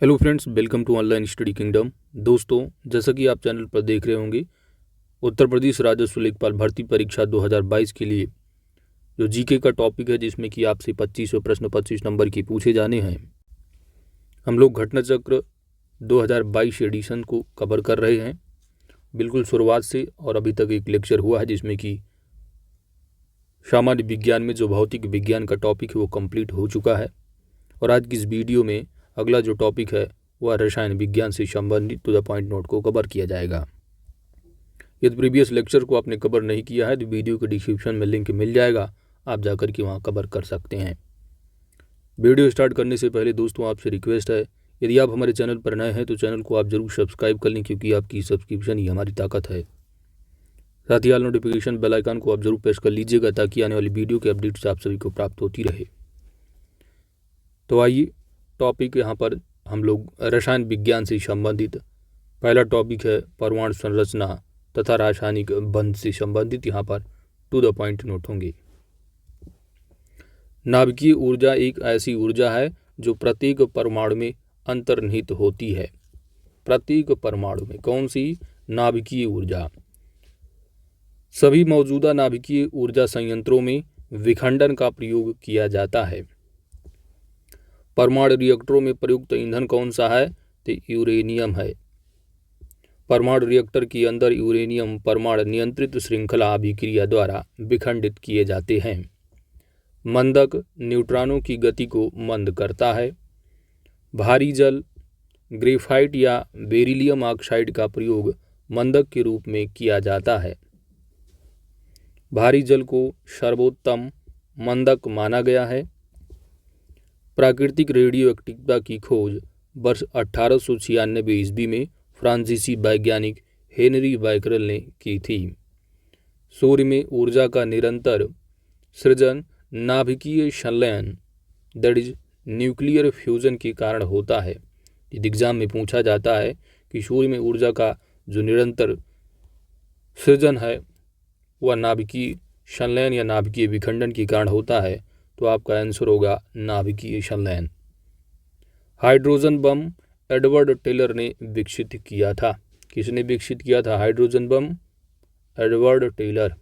Hello friends, welcome to Online Study Kingdom. दोस्तों, जैसा कि आप चैनल पर देख रहे होंगे, उत्तर प्रदेश राजस्व लेखपाल भर्ती परीक्षा 2022 के लिए जो जीके का टॉपिक है, जिसमें कि आपसे 25 प्रश्न 25 नंबर की पूछे जाने हैं। हम लोग घटना चक्र 2022 एडिशन को कवर कर रहे हैं बिल्कुल शुरुआत से, और अभी तक एक लेक्चर हुआ है जिसमें कि सामान्य विज्ञान में जो भौतिक विज्ञान का टॉपिक है वो कंप्लीट हो चुका है। और आज की इस वीडियो में अगला जो टॉपिक है वह रसायन विज्ञान से संबंधित टू द पॉइंट नोट को कवर किया जाएगा। यदि प्रीवियस लेक्चर को आपने कवर नहीं किया है तो वीडियो के डिस्क्रिप्शन में लिंक मिल जाएगा, आप जाकर के वहाँ कवर कर सकते हैं। वीडियो स्टार्ट करने से पहले दोस्तों आपसे रिक्वेस्ट है, यदि आप हमारे चैनल पर नए हैं तो चैनल को आप जरूर सब्सक्राइब कर लें, क्योंकि आपकी सब्सक्रिप्शन ही हमारी ताकत है। साथ ही ऑल नोटिफिकेशन बेल आइकन को आप जरूर प्रेस कर लीजिएगा, ताकि आने वाली वीडियो के अपडेट्स आप सभी को प्राप्त होती रहे। तो आइए, टॉपिक यहाँ पर हम लोग रसायन विज्ञान से संबंधित पहला टॉपिक है परमाणु संरचना तथा रासायनिक बंध से संबंधित यहाँ पर टू द पॉइंट नोट होंगे। नाभिकीय ऊर्जा एक ऐसी ऊर्जा है जो प्रत्येक परमाणु में अंतर्निहित होती है। प्रत्येक परमाणु में कौन सी? नाभिकीय ऊर्जा। सभी मौजूदा नाभिकीय ऊर्जा संयंत्रों में विखंडन का प्रयोग किया जाता है। परमाणु रिएक्टरों में प्रयुक्त ईंधन कौन सा है? तो यूरेनियम है। परमाणु रिएक्टर के अंदर यूरेनियम परमाणु नियंत्रित श्रृंखला अभिक्रिया द्वारा विखंडित किए जाते हैं। मंदक न्यूट्रॉनों की गति को मंद करता है। भारी जल ग्रेफाइट या बेरिलियम ऑक्साइड का प्रयोग मंदक के रूप में किया जाता है। भारी जल को सर्वोत्तम मंदक माना गया है। प्राकृतिक रेडियो एक्टिविटी की खोज वर्ष 1896 ईस्वी में फ्रांसीसी वैज्ञानिक हेनरी बैकरेल ने की थी। सूर्य में ऊर्जा का निरंतर सृजन नाभिकीय संलयन दैट इज न्यूक्लियर फ्यूजन के कारण होता है। एग्जाम में पूछा जाता है कि सूर्य में ऊर्जा का जो निरंतर सृजन है वह नाभिकीय संलयन या नाभिकीय विखंडन के कारण होता है, तो आपका आंसर होगा नाभिकीय संलयन। हाइड्रोजन बम एडवर्ड टेलर ने विकसित किया था। किसने विकसित किया था हाइड्रोजन बम? Edward Teller.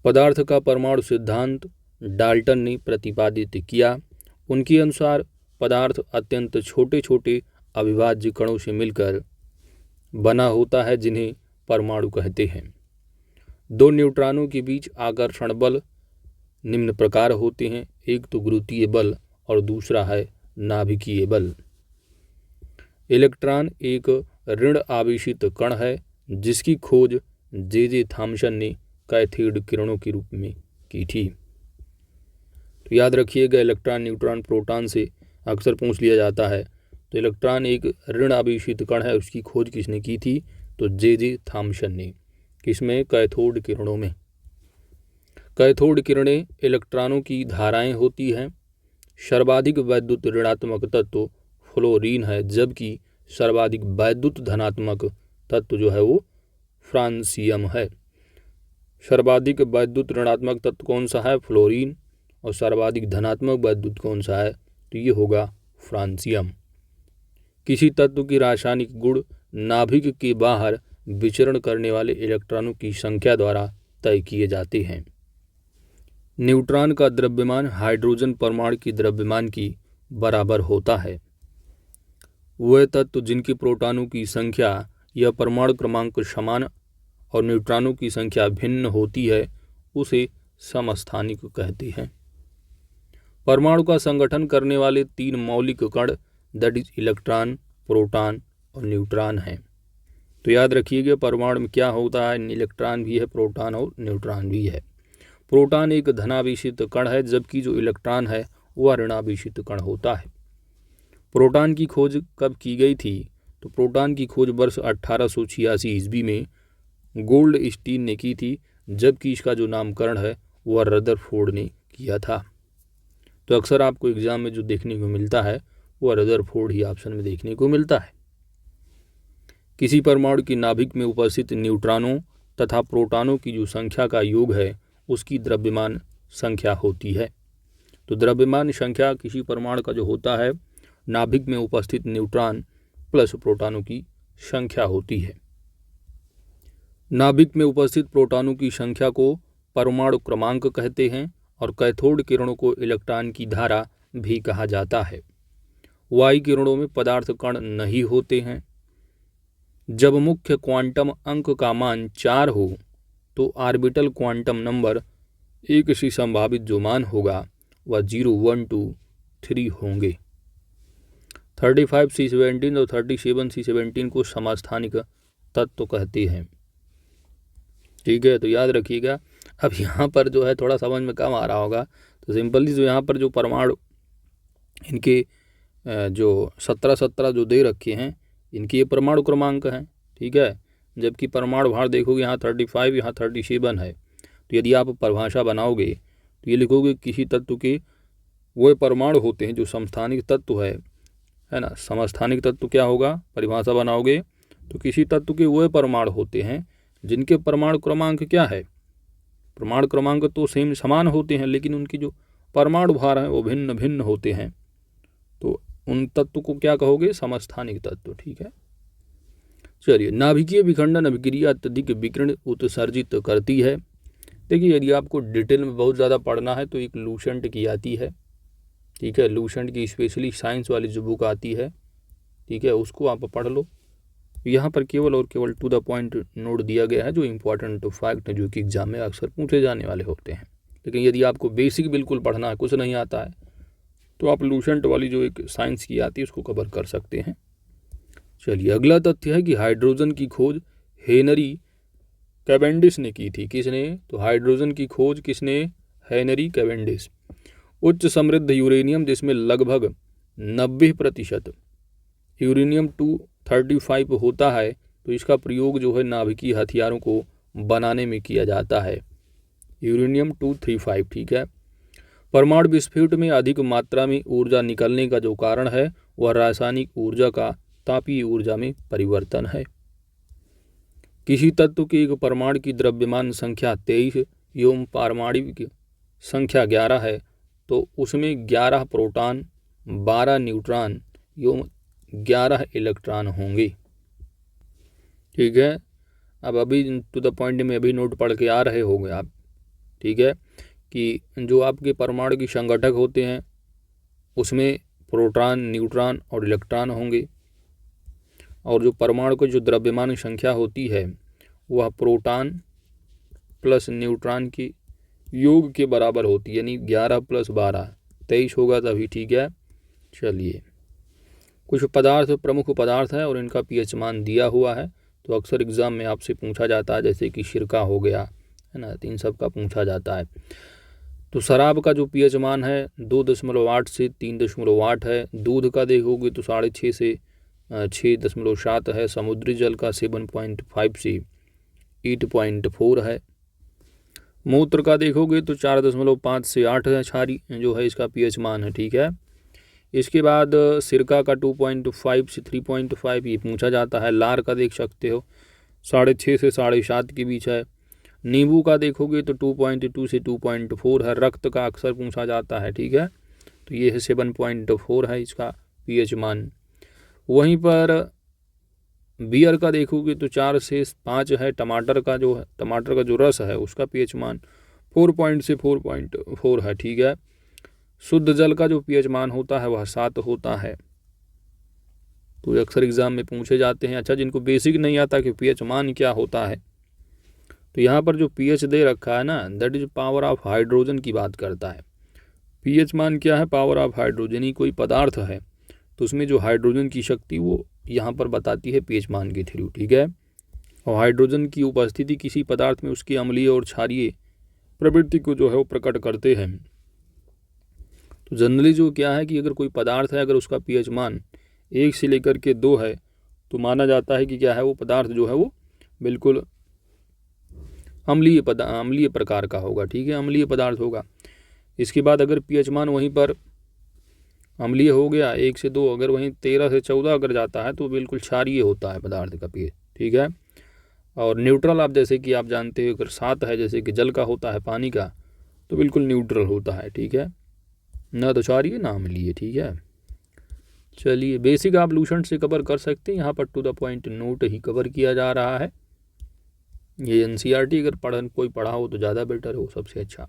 पदार्थ का परमाणु सिद्धांत डाल्टन ने प्रतिपादित किया। उनके अनुसार पदार्थ अत्यंत छोटे छोटे अविभाज्य कणों से मिलकर बना होता है, जिन्हें परमाणु कहते हैं। दो न्यूट्रॉनों के बीच आकर्षण बल निम्न प्रकार होते हैं, एक तो गुरुत्वीय बल और दूसरा है नाभिकीय बल। इलेक्ट्रॉन एक ऋण आवेशित कण है, जिसकी खोज जे थॉमसन ने कैथोड किरणों के रूप में की थी। तो याद रखिएगा, इलेक्ट्रॉन न्यूट्रॉन प्रोटॉन से अक्सर पूछ लिया जाता है। तो इलेक्ट्रॉन एक ऋण आवेशित कण है, उसकी खोज किसने की थी? तो जे थॉमसन ने। किसमें? कैथोड किरणों में। कैथोड किरणें इलेक्ट्रॉनों की धाराएं होती हैं। सर्वाधिक वैद्युत ऋणात्मक तत्व फ्लोरीन है, जबकि सर्वाधिक वैद्युत धनात्मक तत्व जो है वो फ्रांसियम है। सर्वाधिक वैद्युत ऋणात्मक तत्व कौन सा है? फ्लोरीन। और सर्वाधिक धनात्मक वैद्युत कौन सा है? तो ये होगा फ्रांसियम। किसी तत्व की रासायनिक गुण नाभिक के बाहर विचरण करने वाले इलेक्ट्रॉनों की संख्या द्वारा तय किए जाते हैं। न्यूट्रॉन का द्रव्यमान हाइड्रोजन परमाणु के द्रव्यमान की बराबर होता है। वह तत्व जिनके प्रोटॉनों की संख्या या परमाणु क्रमांक समान और न्यूट्रॉनों की संख्या भिन्न होती है, उसे समस्थानिक कहते हैं। परमाणु का संगठन करने वाले तीन मौलिक कण दैट इज इलेक्ट्रॉन, प्रोटॉन और न्यूट्रॉन हैं। तो याद रखिएगा, परमाणु में क्या होता है? इलेक्ट्रॉन भी है, प्रोटॉन और न्यूट्रॉन भी है। प्रोटॉन एक धनावेशित कण है, जबकि जो इलेक्ट्रॉन है वह ऋणावेशित कण होता है। प्रोटॉन की खोज कब की गई थी? तो प्रोटॉन की खोज वर्ष 1886 ईस्वी में गोल्डस्टीन ने की थी, जबकि इसका जो नामकरण है वह रदरफोर्ड ने किया था। तो अक्सर आपको एग्जाम में जो देखने को मिलता है वह रदरफोर्ड ही ऑप्शन में देखने को मिलता है। किसी परमाणु की नाभिक में उपस्थित न्यूट्रॉनों तथा प्रोटॉनों की जो संख्या का योग है उसकी द्रव्यमान संख्या होती है। तो द्रव्यमान संख्या किसी परमाणु का जो होता है नाभिक में उपस्थित न्यूट्रॉन प्लस प्रोटॉनों की संख्या होती है। नाभिक में उपस्थित प्रोटॉनों की संख्या को परमाणु क्रमांक कहते हैं और कैथोड किरणों को इलेक्ट्रॉन की धारा भी कहा जाता है। वायु किरणों में पदार्थ कण नहीं होते हैं। जब मुख्य क्वांटम अंक का मान 4 हो तो ऑर्बिटल क्वांटम नंबर 1 से संभावित जो मान होगा वह 0, 1, 2, 3 होंगे। 35C17 और 37C17 को समस्थानिक तत्व कहते हैं। ठीक है, तो याद रखिएगा। अब यहाँ पर जो है थोड़ा समझ में कम आ रहा होगा, तो सिंपली जो यहाँ पर जो परमाणु इनके जो 17 जो दे रखे हैं इनकी ये परमाणु क्रमांक हैं। ठीक है, जबकि परमाणु भार देखोगे यहाँ 35, यहाँ 37 है। तो यदि आप परिभाषा बनाओगे तो ये लिखोगे किसी तत्व के वो परमाणु होते हैं जो समस्थानिक तत्व है ना। समस्थानिक तत्व क्या होगा, परिभाषा बनाओगे तो किसी तत्व के वो परमाणु होते हैं जिनके परमाणु क्रमांक क्या है, परमाणु क्रमांक तो सेम समान होते हैं लेकिन उनकी जो परमाणु भार हैं वो भिन्न भिन्न होते हैं। तो उन तत्व को क्या कहोगे, समस्थानिक तत्व। ठीक है, चलिए। नाभिकीय विखंडन अभिक्रिया अत्यधिक विकिरण उत्सर्जित करती है। देखिए, यदि आपको डिटेल में बहुत ज़्यादा पढ़ना है तो एक लूसेंट की आती है। ठीक है, लूसेंट की स्पेशली साइंस वाली जो बुक आती है, ठीक है, उसको आप पढ़ लो। यहाँ पर केवल और केवल टू द पॉइंट नोट दिया गया है जो इंपॉर्टेंट फैक्ट जो कि एग्जाम में अक्सर पूछे जाने वाले होते हैं। लेकिन यदि आपको बेसिक बिल्कुल पढ़ना है, कुछ नहीं आता है, तो आप लूसेंट वाली जो एक साइंस की आती है उसको कवर कर सकते हैं। चलिए, अगला तथ्य है कि हाइड्रोजन की खोज हेनरी कैवेंडिश ने की थी। किसने, तो हाइड्रोजन की खोज किसने, हेनरी कैवेंडिश। उच्च समृद्ध यूरेनियम जिसमें लगभग 90% यूरेनियम 235 होता है, तो इसका प्रयोग जो है नाभिकीय हथियारों को बनाने में किया जाता है। यूरेनियम 235। ठीक है, परमाणु विस्फोट में अधिक मात्रा में ऊर्जा निकलने का जो कारण है वह रासायनिक ऊर्जा का तापीय ऊर्जा में परिवर्तन है। किसी तत्व की एक परमाणु की द्रव्यमान संख्या 23 एवं पारमाणविक संख्या 11 है तो उसमें 11 प्रोटॉन, 12 न्यूट्रॉन एवं 11 इलेक्ट्रॉन होंगे। ठीक है, अब अभी टू द पॉइंट में अभी नोट पढ़ के आ रहे होंगे आप। ठीक है, कि जो आपके परमाणु की संगठक होते हैं उसमें प्रोटॉन, न्यूट्रॉन और इलेक्ट्रॉन होंगे, और जो परमाणु की जो द्रव्यमान संख्या होती है वह प्रोटॉन प्लस न्यूट्रॉन की योग के बराबर होती है, यानी 11 + 12 23 होगा तभी। ठीक है, चलिए। कुछ पदार्थ प्रमुख पदार्थ है और इनका पीएच मान दिया हुआ है, तो अक्सर एग्जाम में आपसे पूछा जाता है, जैसे कि सिरका हो गया है ना, इन सब का पूछा जाता है। तो शराब का जो पीएच मान है 2.8 से 3.8 है। दूध का देखोगे तो 6.5 से 6.7 है। समुद्री जल का 7.5 से 8.4 है। मूत्र का देखोगे तो 4.5 से 8 है, क्षारी जो है इसका पीएच मान है। ठीक है, इसके बाद सिरका का 2.5 से 3.5 ये पूछा जाता है। लार का देख सकते हो 6.5 से 7.5 के बीच है। नींबू का देखोगे तो 2.2 से 2.4 है। रक्त का अक्सर पूछा जाता है। ठीक है, तो ये है 7.4 है इसका पीएच मान। वहीं पर बियर का देखोगे तो 4 से 5 है। टमाटर का जो रस है उसका पीएच मान 4 से 4.4 है। ठीक है, शुद्ध जल का जो पीएच मान होता है वह 7 होता है। तो अक्सर एग्जाम में पूछे जाते हैं। अच्छा, जिनको बेसिक नहीं आता कि पीएच मान क्या होता है, तो यहाँ पर जो पीएच दे रखा है ना, that is power of hydrogen की बात करता है। पीएच मान क्या है, पावर ऑफ हाइड्रोजन। ही कोई पदार्थ है तो उसमें जो हाइड्रोजन की शक्ति वो यहाँ पर बताती है पीएच मान के थ्रू। ठीक है, और हाइड्रोजन की उपस्थिति किसी पदार्थ में उसकी अम्लीय और क्षारीय प्रवृत्ति को जो है वो प्रकट करते हैं। तो जनरली जो क्या है कि अगर कोई पदार्थ है, अगर उसका पीएच मान 1 से लेकर के 2 है तो माना जाता है कि क्या है, वो पदार्थ जो है वो बिल्कुल अम्लीय प्रकार का होगा। ठीक है, अम्लीय पदार्थ होगा। इसके बाद अगर पीएच मान वहीं पर अम्लीय हो गया 1 से 2, अगर वहीं 13 से 14 अगर जाता है तो बिल्कुल क्षारीय होता है पदार्थ का पीएच। ठीक है, और न्यूट्रल आप जैसे कि आप जानते हो अगर 7 है, जैसे कि जल का होता है, पानी का, तो बिल्कुल न्यूट्रल होता है। ठीक है, ना तो क्षारीय ना अम्लीय। ठीक है, चलिए, बेसिक आप लूसेंट से कवर कर सकते हैं, यहाँ पर टू द पॉइंट नोट ही कवर किया जा रहा है। ये एनसीईआरटी अगर कोई पढ़ा हो तो ज़्यादा बेटर हो, सबसे अच्छा।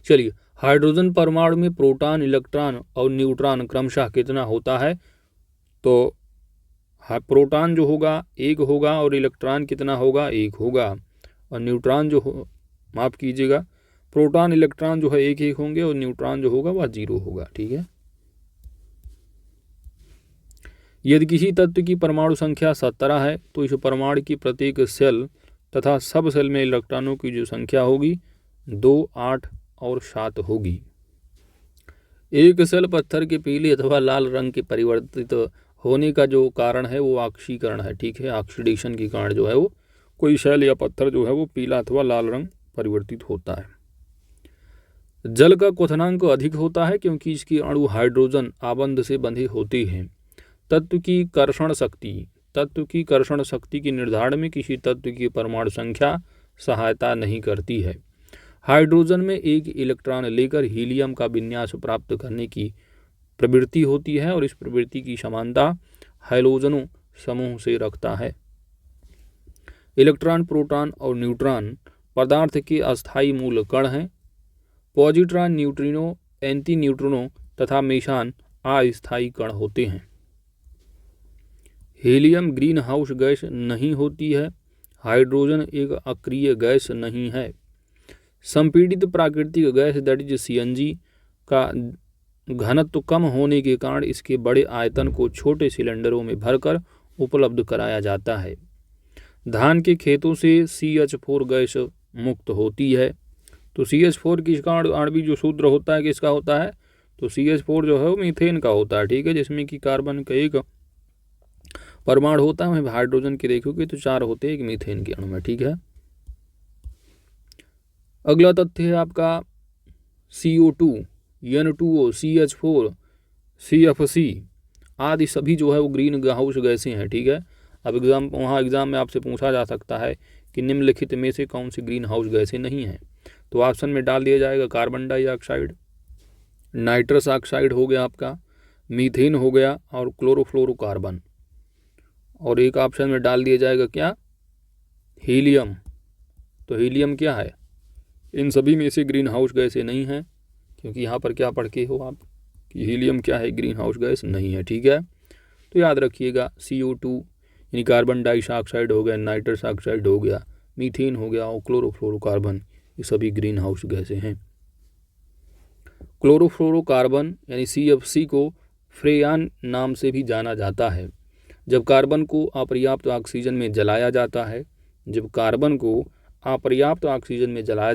चलिए, हाइड्रोजन परमाणु में प्रोटॉन, इलेक्ट्रॉन और न्यूट्रॉन क्रमशः कितना होता है? तो प्रोटॉन जो होगा 1 होगा और इलेक्ट्रॉन कितना होगा? 1 होगा। और न्यूट्रॉन जो माफ़ कीजिएगा, प्रोटॉन इलेक्ट्रॉन जो है 1-1 होंगे और न्यूट्रॉन जो होगा वह 0 होगा। ठीक है। यदि किसी तत्व की परमाणु संख्या 17 है तो इस परमाणु की प्रत्येक सेल तथा सब सेल में इलेक्ट्रॉनों की जो संख्या होगी 2, 8 और 7 होगी। एक सेल पत्थर के पीले अथवा लाल रंग के परिवर्तित होने का जो कारण है वो ऑक्सीकरण है। ठीक है, ऑक्सीडेशन के कारण जो है वो कोई सेल या पत्थर जो है वो पीला अथवा लाल रंग परिवर्तित होता है। जल का क्वथनांक अधिक होता है क्योंकि इसके अणु हाइड्रोजन आबंध से बंधे होते हैं। तत्व की कर्षण शक्ति के निर्धारण में किसी तत्व की परमाणु संख्या सहायता नहीं करती है। हाइड्रोजन में एक इलेक्ट्रॉन लेकर हीलियम का विन्यास प्राप्त करने की प्रवृत्ति होती है और इस प्रवृत्ति की समानता हैलोजनों समूह से रखता है। इलेक्ट्रॉन, प्रोटॉन और न्यूट्रॉन पदार्थ के अस्थायी मूल कण हैं। पॉजिट्रॉन, न्यूट्रिनो, एंटी न्यूट्रिनो तथा मेसान अस्थायी कण होते हैं। हीलियम ग्रीन हाउस गैस नहीं होती है। हाइड्रोजन एक अक्रिय गैस नहीं है। संपीड़ित प्राकृतिक गैस दैट इज सीएनजी का घनत्व कम होने के कारण इसके बड़े आयतन को छोटे सिलेंडरों में भरकर उपलब्ध कराया जाता है। धान के खेतों से CH4 गैस मुक्त होती है। तो CH4 किसका आणविक जो सूत्र होता है किसका होता है? तो CH4 जो है वो मीथेन का होता है। ठीक है, जिसमें कि कार्बन का एक परमाणु होता है। हाइड्रोजन के देखोगे तो 4 होते हैं एक मीथेन के अणु में। ठीक है। अगला तथ्य है आपका CO2, N2O, CH4, CFC आदि सभी जो है वो ग्रीन हाउस गैसें हैं। ठीक है। अब एग्जाम में आपसे पूछा जा सकता है कि निम्नलिखित में से कौन सी ग्रीन हाउस गैसें नहीं हैं? तो ऑप्शन में डाल दिया जाएगा कार्बन डाइऑक्साइड, नाइट्रस ऑक्साइड हो गया आपका, मीथेन हो गया और क्लोरोफ्लोरोकार्बन। और एक ऑप्शन में डाल दिया जाएगा क्या? हीलियम। तो हीलियम क्या है? इन सभी में से ग्रीन हाउस गैसें नहीं हैं, क्योंकि यहाँ पर क्या पढ़ के हो आप कि हीलियम क्या है? ग्रीन हाउस गैस नहीं है। ठीक है, तो याद रखिएगा CO2 यानी कार्बन डाइऑक्साइड हो गया, नाइट्रस ऑक्साइड हो गया, मीथेन हो गया और क्लोरोफ्लोरोकार्बन, ये सभी ग्रीन हाउस गैसें हैं। क्लोरोफ्लोरोकार्बन यानी CFC को फ्रेयान नाम से भी जाना जाता है। जब कार्बन को अपर्याप्त ऑक्सीजन में जलाया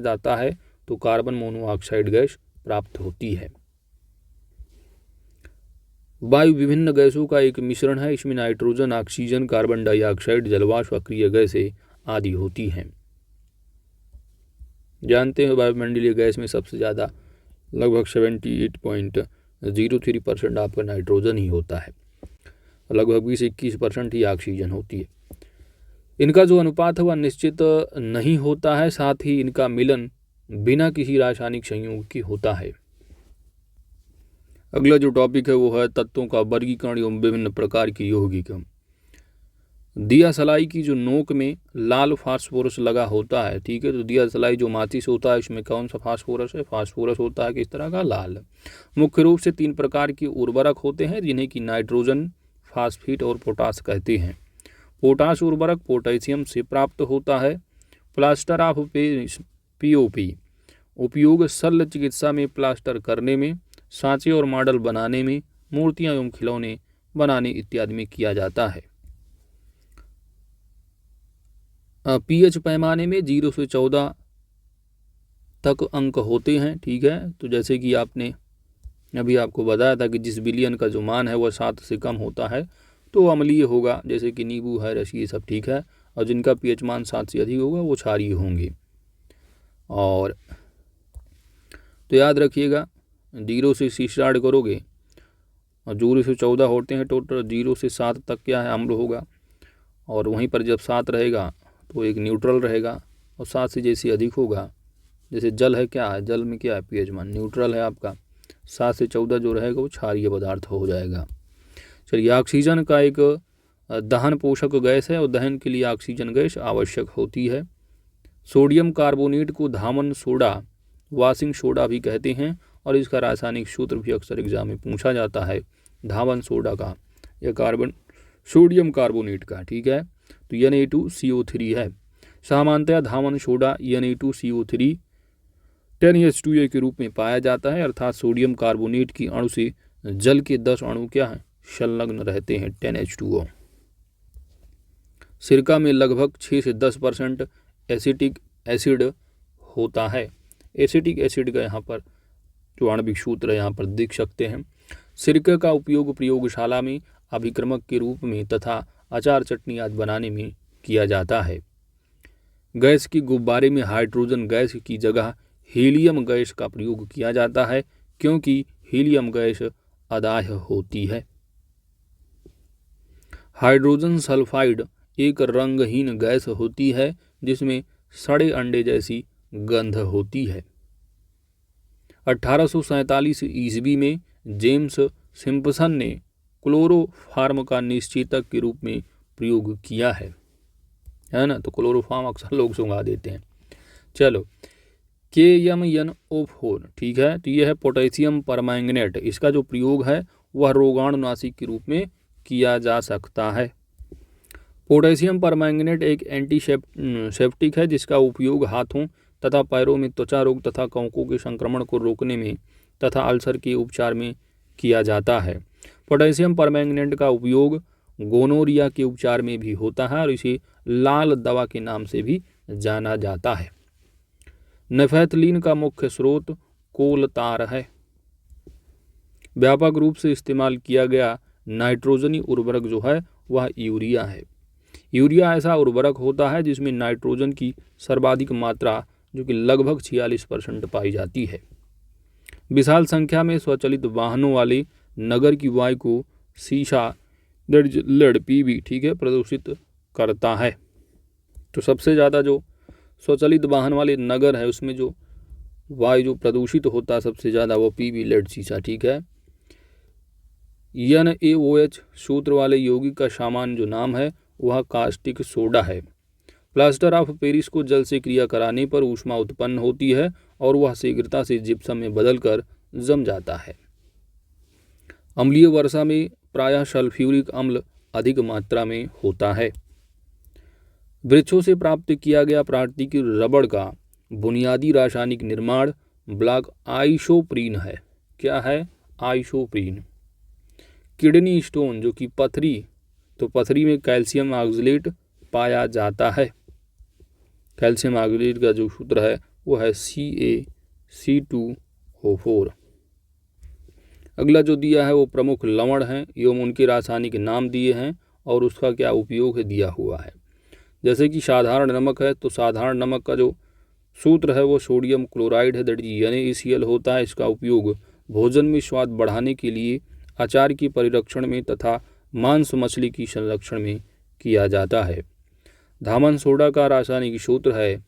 जाता है तो कार्बन मोनोऑक्साइड गैस प्राप्त होती है। वायु विभिन्न गैसों का एक मिश्रण है। इसमें नाइट्रोजन, ऑक्सीजन, कार्बन डाइऑक्साइड, जलवाष्प, अक्रिय गैसें आदि होती हैं। जानते हैं वायुमंडलीय गैस में सबसे ज़्यादा लगभग 78.03% आपका नाइट्रोजन ही होता है, लगभग 20-21% ही ऑक्सीजन होती है। इनका जो अनुपात है वह निश्चित नहीं होता है, साथ ही इनका मिलन बिना किसी रासायनिक संयोग की होता है। अगला जो टॉपिक है वो है तत्वों का वर्गीकरण एवं विभिन्न प्रकार की यौगिक। दिया सलाई की जो नोक में लाल फास्फोरस लगा होता है। ठीक है, तो दिया सलाई जो माचिस होता है इसमें कौन सा फास्फोरस है? फास्फोरस होता है किस तरह का? लाल। मुख्य रूप से 3 प्रकार के उर्वरक होते हैं जिन्हें कि नाइट्रोजन, फास्फेट और पोटास कहते हैं। पोटास उर्वरक पोटेशियम से प्राप्त होता है। प्लास्टर ऑफ POP उपयोग शल्य चिकित्सा में प्लास्टर करने में, सांचे और मॉडल बनाने में, मूर्तियां एवं खिलौने बनाने इत्यादि में किया जाता है। pH पैमाने में 0 से 14 तक अंक होते हैं। ठीक है, तो जैसे कि आपने अभी आपको बताया था कि जिस विलयन का जो मान है वह 7 से कम होता है तो अम्लीय होगा, जैसे कि नींबू है, रस, ये सब। ठीक है, और जिनका pH मान 7 से अधिक होगा वो क्षारीय होंगे। और तो याद रखिएगा 0 से स्टार्ट करोगे और 0 से 14 होते हैं टोटल, 0 से 7 तक क्या है? अम्ल होगा। और वहीं पर जब 7 रहेगा तो एक न्यूट्रल रहेगा, और 7 से जैसे अधिक होगा, जैसे जल है, क्या है? जल में क्या है? pH मान न्यूट्रल है आपका। 7 से 14 जो रहेगा वो क्षारीय पदार्थ हो जाएगा। चलिए, ऑक्सीजन का एक दहन पोषक गैस है और दहन के लिए ऑक्सीजन गैस आवश्यक होती है। सोडियम कार्बोनेट को धामन सोडा, वाशिंग सोडा भी कहते हैं और इसका रासायनिक सूत्र भी अक्सर एग्जाम में पूछा जाता है, धामन सोडा का या सोडियम कार्बोनेट का। ठीक है, तो Na2CO3 है। सामान्यतः धामन सोडा Na2CO3 10H2A के रूप में पाया जाता है, अर्थात सोडियम कार्बोनेट की अणु से जल के 10 अणु क्या हैं, संलग्न रहते हैं, 10H2O। सिरका में लगभग 6 से 10% एसिटिक एसिड होता है। एसिटिक एसिड का यहाँ पर जो आणविक सूत्र है यहाँ पर देख सकते हैं। सिरके का उपयोग प्रयोगशाला में अभिक्रमक के रूप में तथा अचार चटनी आदि बनाने में किया जाता है। गैस के गुब्बारे में हाइड्रोजन गैस की जगह हीलियम गैस का प्रयोग किया जाता है, क्योंकि हीलियम गैस अदाह्य होती है। हाइड्रोजन सल्फाइड एक रंगहीन गैस होती है जिसमें सड़े अंडे जैसी गंध होती है। 1847 ईस्वी में जेम्स सिम्पसन ने क्लोरोफॉर्म का निश्चेतक के रूप में प्रयोग किया है ना। तो क्लोरोफॉर्म अक्सर लोग सुंघा देते हैं। चलो, KMnO4, ठीक है, तो यह है पोटेशियम परमैंगनेट। इसका जो प्रयोग है वह रोगाणुनाशी के रूप में किया जा सकता है। पोटेशियम परमैंगनेट एक एंटीसेप्टिक है जिसका उपयोग हाथों तथा पैरों में त्वचा रोग तथा कवकों के संक्रमण को रोकने में तथा अल्सर के उपचार में किया जाता है। पोटेशियम परमैंगनेट का उपयोग गोनोरिया के उपचार में भी होता है और इसे लाल दवा के नाम से भी जाना जाता है। नेफेथलीन का मुख्य स्रोत कोलतार है। व्यापक रूप से इस्तेमाल किया गया नाइट्रोजनी उर्वरक जो है वह यूरिया है। यूरिया ऐसा उर्वरक होता है जिसमें नाइट्रोजन की सर्वाधिक मात्रा जो कि लगभग 46% पाई जाती है। विशाल संख्या में स्वचालित वाहनों वाले नगर की वायु को सीसा लेड PB, ठीक है, प्रदूषित करता है। तो सबसे ज़्यादा जो स्वचालित वाहन वाले नगर है उसमें जो वायु जो प्रदूषित होता है सबसे ज़्यादा वो PB लेड सीसा, ठीक है। NaOH सूत्र वाले यौगिक का सामान्य जो नाम है वह कास्टिक सोडा है। प्लास्टर ऑफ पेरिस को जल से क्रिया कराने पर ऊष्मा उत्पन्न होती है और वह शीघ्रता से जिप्सम में बदलकर जम जाता है। अम्लीय वर्षा में प्रायः सल्फ्यूरिक अम्ल अधिक मात्रा में होता है। वृक्षों से प्राप्त किया गया प्राकृतिक रबड़ का बुनियादी रासायनिक निर्माण ब्लॉक आइसोप्रीन है। क्या है? आइसोप्रीन। किडनी स्टोन जो कि पथरी, तो पथरी में कैल्शियम ऑक्सलेट पाया जाता है। कैल्शियम ऑक्सलेट का जो सूत्र है वो है CaC2O4। अगला जो दिया है वो प्रमुख लवण हैं एवं उनके रासायनिक नाम दिए हैं और उसका क्या उपयोग है दिया हुआ है। जैसे कि साधारण नमक है, तो साधारण नमक का जो सूत्र है वो सोडियम क्लोराइड है, दैट इज NaCl होता है। इसका उपयोग भोजन में स्वाद बढ़ाने के लिए, अचार की परिरक्षण में तथा मांस मछली की संरक्षण में किया जाता है। धामन सोडा का रासायनिक सूत्र है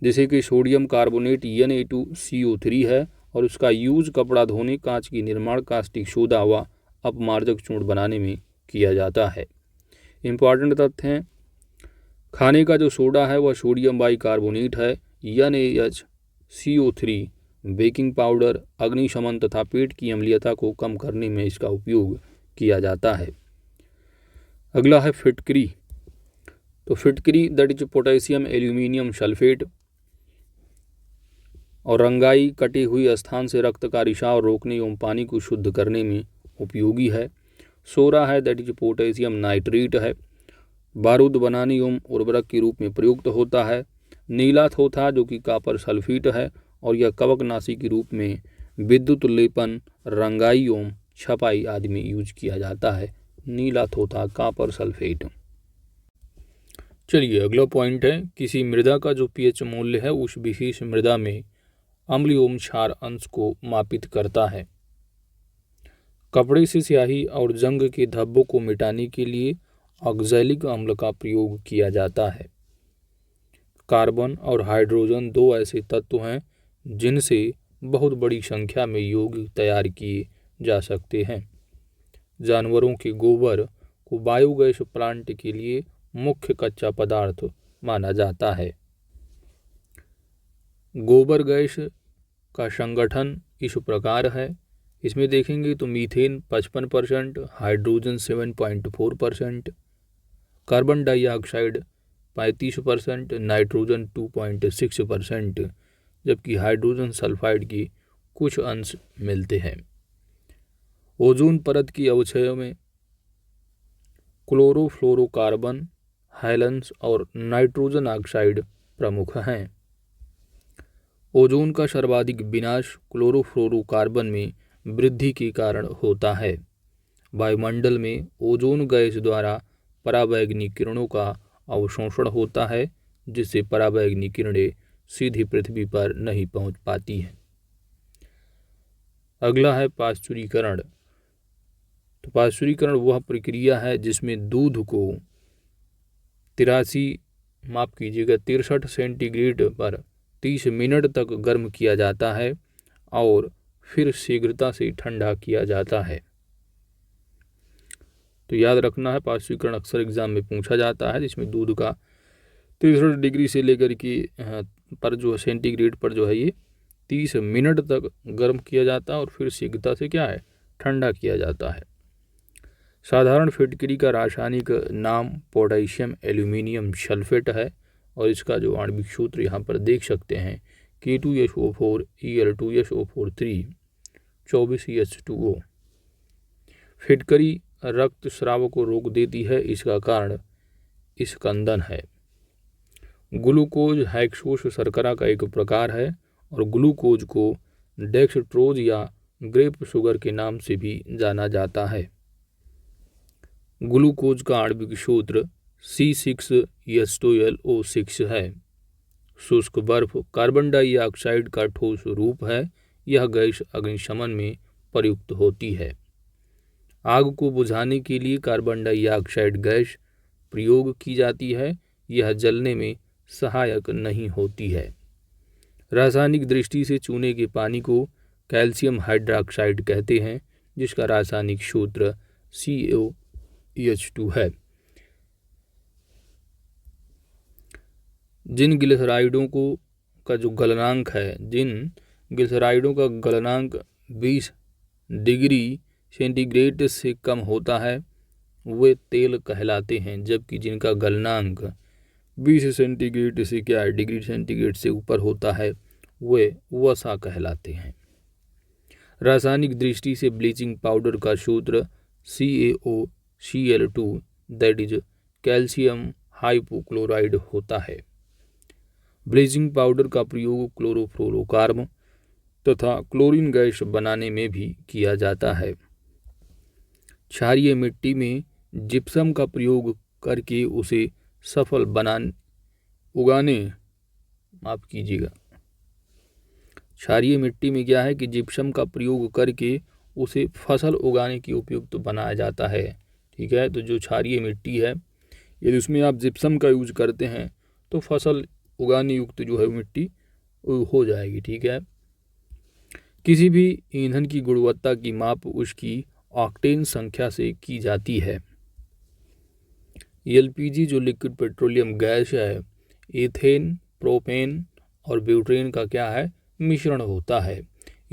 जैसे कि सोडियम कार्बोनेट Na2CO3 है और उसका यूज कपड़ा धोने, कांच की निर्माण, कास्टिक सोडा व अपमार्जक चूर्ण बनाने में किया जाता है। इम्पॉर्टेंट तथ्य हैं, खाने का जो सोडा है वह सोडियम बाइकार्बोनेट है। NaHCO3 बेकिंग पाउडर, अग्निशमन तथा पेट की अम्लीयता को कम करने में इसका उपयोग किया जाता है। अगला है फिटकरी। तो फिटकरी that is potassium aluminium sulphate और रंगाई कटे हुई स्थान से रक्त का रिसाव रोकने एवं पानी को शुद्ध करने में उपयोगी है। सोरा है दैट इज पोटेशियम नाइट्रेट है, बारूद बनाने एवं उर्वरक के रूप में प्रयुक्त होता है। नीला थोथा जो कि कॉपर सल्फेट है और यह कवकनाशी के रूप में विद्युत लेपन, रंगाई एवं छपाई आदि में यूज किया जाता है। नीला थोथा कॉपर सल्फेट। चलिए अगला पॉइंट है, किसी मृदा का जो pH मूल्य है उस विशेष मृदा में अम्ल एवं क्षार अंश को मापित करता है। कपड़े से स्याही और जंग के धब्बों को मिटाने के लिए ऑक्सैलिक अम्ल का प्रयोग किया जाता है। कार्बन और हाइड्रोजन दो ऐसे तत्व हैं जिनसे बहुत बड़ी संख्या में यौगिक तैयार किए जा सकते हैं। जानवरों के गोबर को बायोगैस प्लांट के लिए मुख्य कच्चा पदार्थ माना जाता है। गोबर गैस का संगठन इस प्रकार है। इसमें देखेंगे तो methane 55%, hydrogen 7.4%, carbon dioxide 35%, nitrogen 2.6%, जबकि हाइड्रोजन सल्फाइड की कुछ अंश मिलते हैं। ओजोन परत की अवक्षयों में क्लोरोफ्लोरोकार्बन, हैलेंस और नाइट्रोजन ऑक्साइड प्रमुख हैं। ओजोन का सर्वाधिक विनाश क्लोरोफ्लोरोकार्बन में वृद्धि के कारण होता है। वायुमंडल में ओजोन गैस द्वारा पराबैंगनी किरणों का अवशोषण होता है, जिससे पराबैंगनी किरणें सीधी पृथ्वी पर नहीं पहुंच पाती हैं। अगला है पाश्चुरीकरण। तो पाश्चुरीकरण वह प्रक्रिया है जिसमें दूध को 63 सेंटीग्रेड पर 30 मिनट तक गर्म किया जाता है और फिर शीघ्रता से ठंडा किया जाता है। तो याद रखना है, पाश्चुरीकरण अक्सर एग्जाम में पूछा जाता है, जिसमें दूध का 63 डिग्री से लेकर के पर जो सेंटीग्रेड पर जो है ये 30 मिनट तक गर्म किया जाता है और फिर शीघ्रता से क्या है, ठंडा किया जाता है। साधारण फिटकरी का रासायनिक नाम पोटेशियम एल्यूमिनियम सल्फेट है और इसका जो आणविक सूत्र यहाँ पर देख सकते हैं K2SO4 Al2SO4 3 24H2O। फिटकरी रक्त स्राव को रोक देती है, इसका कारण स्कंदन है। ग्लूकोज हेक्सोस शर्करा का एक प्रकार है और ग्लूकोज को डेक्सट्रोज या ग्रेप शुगर के नाम से भी जाना जाता है। ग्लूकोज का आणविक सूत्र C6H12O6 है। शुष्क बर्फ कार्बन डाइऑक्साइड का ठोस रूप है। यह गैस अग्निशमन में प्रयुक्त होती है। आग को बुझाने के लिए कार्बन डाइऑक्साइड गैस प्रयोग की जाती है। यह जलने में सहायक नहीं होती है। रासायनिक दृष्टि से चूने के पानी को कैल्शियम हाइड्रोक्साइड कहते हैं, जिसका रासायनिक सूत्र CaOH2 है। जिन ग्लिसराइडों का गलनांक 20 डिग्री सेंटीग्रेड से कम होता है वे तेल कहलाते हैं, जबकि जिनका गलनांक 20 सेंटीग्रेड से क्या है, डिग्री सेंटीग्रेड से ऊपर होता है वे वसा कहलाते हैं। रासायनिक दृष्टि से ब्लीचिंग पाउडर का सूत्र CaOCl2 that is calcium hypochloride होता है। ब्लीचिंग पाउडर का प्रयोग क्लोरोफ्लोरोकार्बन तथा क्लोरीन गैस बनाने में भी किया जाता है। क्षारीय मिट्टी में जिप्सम का प्रयोग करके उसे सफल क्षारीय मिट्टी में क्या है कि जिप्सम का प्रयोग करके उसे फसल उगाने की उपयुक्त बनाया जाता है। ठीक है, तो जो क्षारीय मिट्टी है यदि उसमें आप जिप्सम का यूज करते हैं तो फसल उगाने युक्त जो है मिट्टी हो जाएगी। ठीक है, किसी भी ईंधन की गुणवत्ता की माप उसकी ऑक्टेन संख्या से की जाती है। LPG जो लिक्विड पेट्रोलियम गैस है, एथेन, प्रोपेन और ब्यूटेन का क्या है, मिश्रण होता है।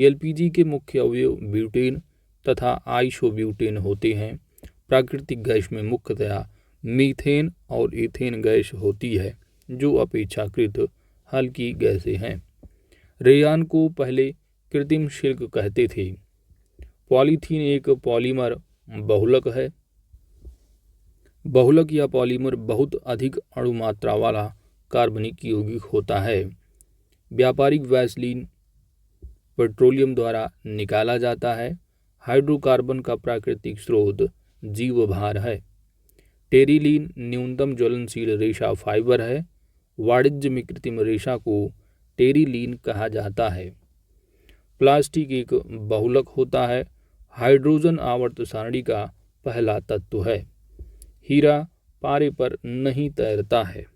LPG के मुख्य अवयव ब्यूटेन तथा आइसोब्यूटेन होते हैं। प्राकृतिक गैस में मुख्यतया मीथेन और इथेन गैस होती है, जो अपेक्षाकृत हल्की गैसें हैं। रेयान को पहले कृत्रिम सिल्क कहते थे। पॉलीथीन एक पॉलीमर बहुलक है। बहुलक या पॉलीमर बहुत अधिक अणु मात्रा वाला कार्बनिक यौगिक होता है। व्यापारिक वैसलीन पेट्रोलियम द्वारा निकाला जाता है। हाइड्रोकार्बन का प्राकृतिक स्रोत जीवभार है। टेरिलीन न्यूनतम ज्वलनशील रेशा फाइबर है। वाणिज्य में कृत्रिम रेशा को टेरिलीन कहा जाता है। प्लास्टिक एक बहुलक होता है। हाइड्रोजन आवर्त सारणी का पहला तत्व है। हीरा पारे पर नहीं तैरता है।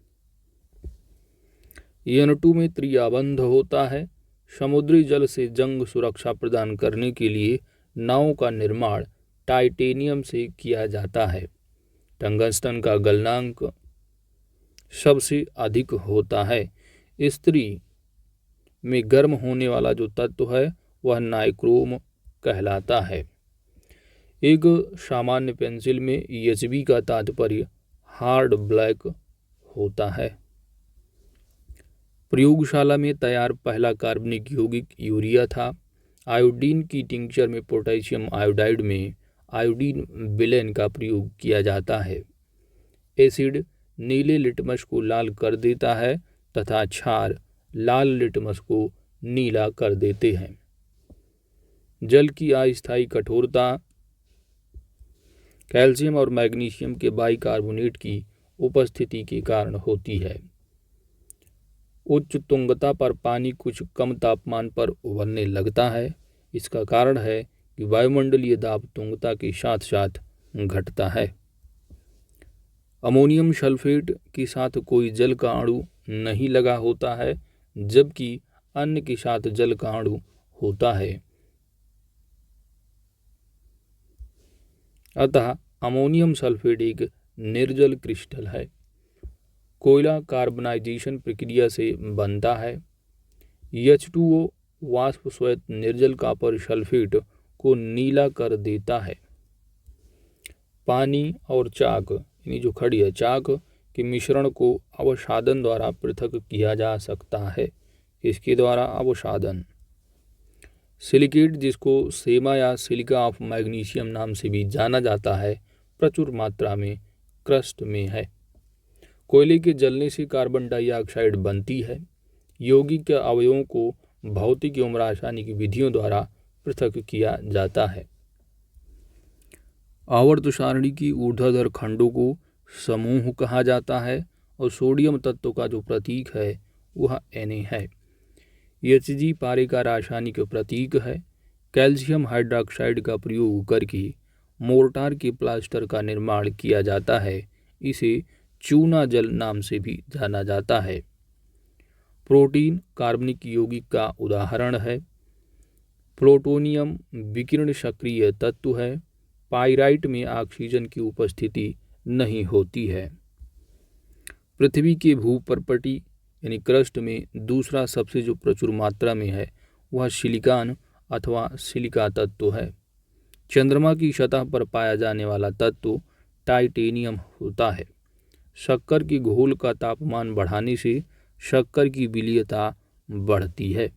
N2 में त्रिआबंध होता है। समुद्री जल से जंग सुरक्षा प्रदान करने के लिए नावों का निर्माण टाइटेनियम से किया जाता है। टंगस्टन का गलनांक सबसे अधिक होता है। स्त्री में गर्म होने वाला जो तत्व है वह नाइक्रोम कहलाता है। एक सामान्य पेंसिल में एचबी का तात्पर्य हार्ड ब्लैक होता है। प्रयोगशाला में तैयार पहला कार्बनिक यौगिक यूरिया था। आयोडीन की टिंक्चर में पोटेशियम आयोडाइड में आयोडीन विलेन का प्रयोग किया जाता है। एसिड नीले लिटमस को लाल कर देता है तथा क्षार लाल लिटमस को नीला कर देते हैं। जल की अस्थायी कठोरता कैल्शियम और मैग्नीशियम के बाइकार्बोनेट की उपस्थिति के कारण होती है। उच्च तुंगता पर पानी कुछ कम तापमान पर उबलने लगता है। इसका कारण है कि वायुमंडलीय दाब तुंगता के साथ साथ घटता है। अमोनियम सल्फेट के साथ कोई जल का अणु नहीं लगा होता है, जबकि अन्य के साथ जल का अणु होता है। अतः अमोनियम सल्फेट एक निर्जल क्रिस्टल है। कोयला कार्बनाइजेशन प्रक्रिया से बनता है। H2O वाष्प श्वेत निर्जल कॉपर सल्फेट को नीला कर देता है। पानी और चाक यानी जो खड़ी है चाक के मिश्रण को अवसादन द्वारा पृथक किया जा सकता है। इसके द्वारा अवसादन। सिलिकेट, जिसको सेमा या सिलिका ऑफ मैग्नीशियम नाम से भी जाना जाता है, प्रचुर मात्रा में क्रस्ट में है। कोयले के जलने से कार्बन डाइऑक्साइड बनती है। यौगिक अवयवों को भौतिक एवं रासायनिक विधियों द्वारा पृथक किया जाता है। आवर्त सारणी की ऊर्ध्वाधर खंडों को समूह कहा जाता है और सोडियम तत्व का जो प्रतीक है वह Na है। Hg पारे का रासायनिक प्रतीक है। कैल्शियम हाइड्रोक्साइड का प्रयोग करके मोर्टार के प्लास्टर का निर्माण किया जाता है। इसे चूना जल नाम से भी जाना जाता है। प्रोटीन कार्बनिक यौगिक का उदाहरण है। प्लूटोनियम विकिरण सक्रिय तत्व है। पाइराइट में ऑक्सीजन की उपस्थिति नहीं होती है। पृथ्वी के भूपर्पटी यानी क्रस्ट में दूसरा सबसे जो प्रचुर मात्रा में है वह सिलिकॉन अथवा सिलिका तत्व है। चंद्रमा की सतह पर पाया जाने वाला तत्व टाइटेनियम होता है। शक्कर के घोल का तापमान बढ़ाने से शक्कर की विलीयता बढ़ती है।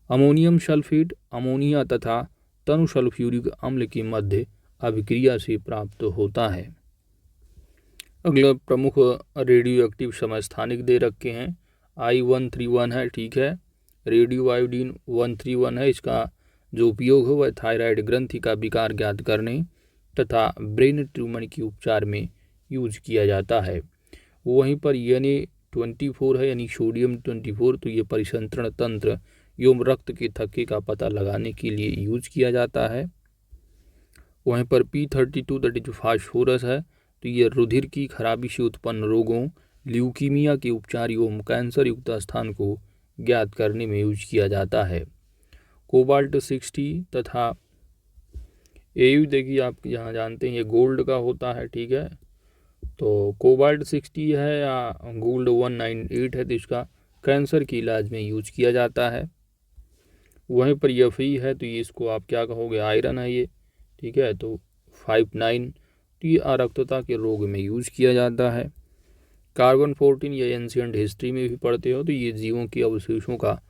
अमोनियम सल्फेट अमोनिया तथा तनु सल्फ्यूरिक अम्ल के मध्य अभिक्रिया से प्राप्त होता है। अगला प्रमुख रेडियो एक्टिव समस्थानिक दे रखे हैं। I131 है, ठीक है। रेडियो आयोडीन 131 है। इसका जो उपयोग है वह थायराइड ग्रंथि का विकार ज्ञात करने तथा ब्रेन ट्यूमर के उपचार में यूज किया जाता है। वहीं पर Na24 है यानी सोडियम 24, तो ये परिसंचरण तंत्र एवं रक्त के थक्के का पता लगाने के लिए यूज किया जाता है। वहीं पर P32 दैट इज फास्फोरस है, तो ये रुधिर की खराबी से उत्पन्न रोगों ल्यूकीमिया के उपचार एवं कैंसर युक्त स्थान को ज्ञात करने में यूज किया जाता है। कोबाल्ट 60 तथा AU देखिए आप यहाँ जानते हैं ये गोल्ड का होता है, ठीक है। तो कोबाल्ट 60 है या गोल्ड 198 है, तो इसका कैंसर के इलाज में यूज किया जाता है। वहीं पर Fe है, तो ये इसको आप क्या कहोगे, आयरन है ये, ठीक है। तो 59, तो ये अरक्तता के रोग में यूज किया जाता है। कार्बन 14 या एंशिएंट हिस्ट्री में भी पढ़ते हो, तो ये जीवों के अवशेषों का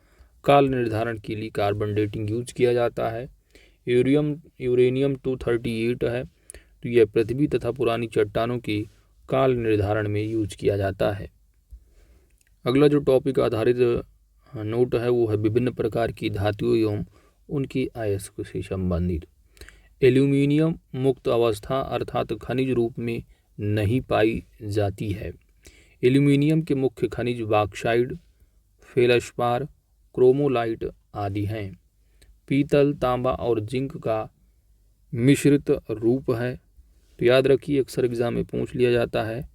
काल निर्धारण के लिए कार्बन डेटिंग यूज किया जाता है। यूरेनियम 238 है, तो यह पृथ्वी तथा पुरानी चट्टानों की काल निर्धारण में यूज किया जाता है। अगला जो टॉपिक आधारित नोट है वो है विभिन्न प्रकार की धातुओं एवं उनकी अयस्क से संबंधित। एल्यूमिनियम मुक्त अवस्था अर्थात खनिज रूप में नहीं पाई जाती है। एल्यूमिनियम के मुख्य खनिज बॉक्साइट, फेल्सपार, क्रोमोलाइट आदि हैं। पीतल, तांबा और जिंक का मिश्रित रूप है। तो याद रखिए अक्सर एग्जाम में पूछ लिया जाता है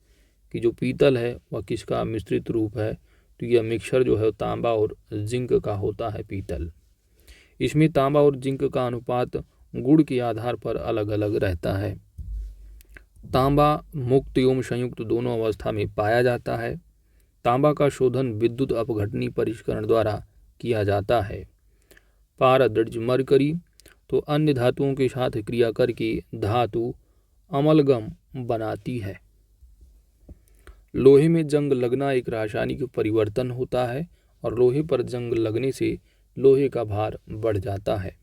कि जो पीतल है वह किसका मिश्रित रूप है, तो यह मिक्सचर जो है तांबा और जिंक का होता है पीतल। इसमें तांबा और जिंक का अनुपात गुण के आधार पर अलग अलग रहता है। तांबा मुक्त एवं संयुक्त दोनों अवस्था में पाया जाता है। तांबा का शोधन विद्युत अपघटनी परिष्करण द्वारा किया जाता है। पारदर्ज मरकरी तो अन्य धातुओं के साथ क्रिया करके धातु अमलगम बनाती है। लोहे में जंग लगना एक रासायनिक परिवर्तन होता है और लोहे पर जंग लगने से लोहे का भार बढ़ जाता है।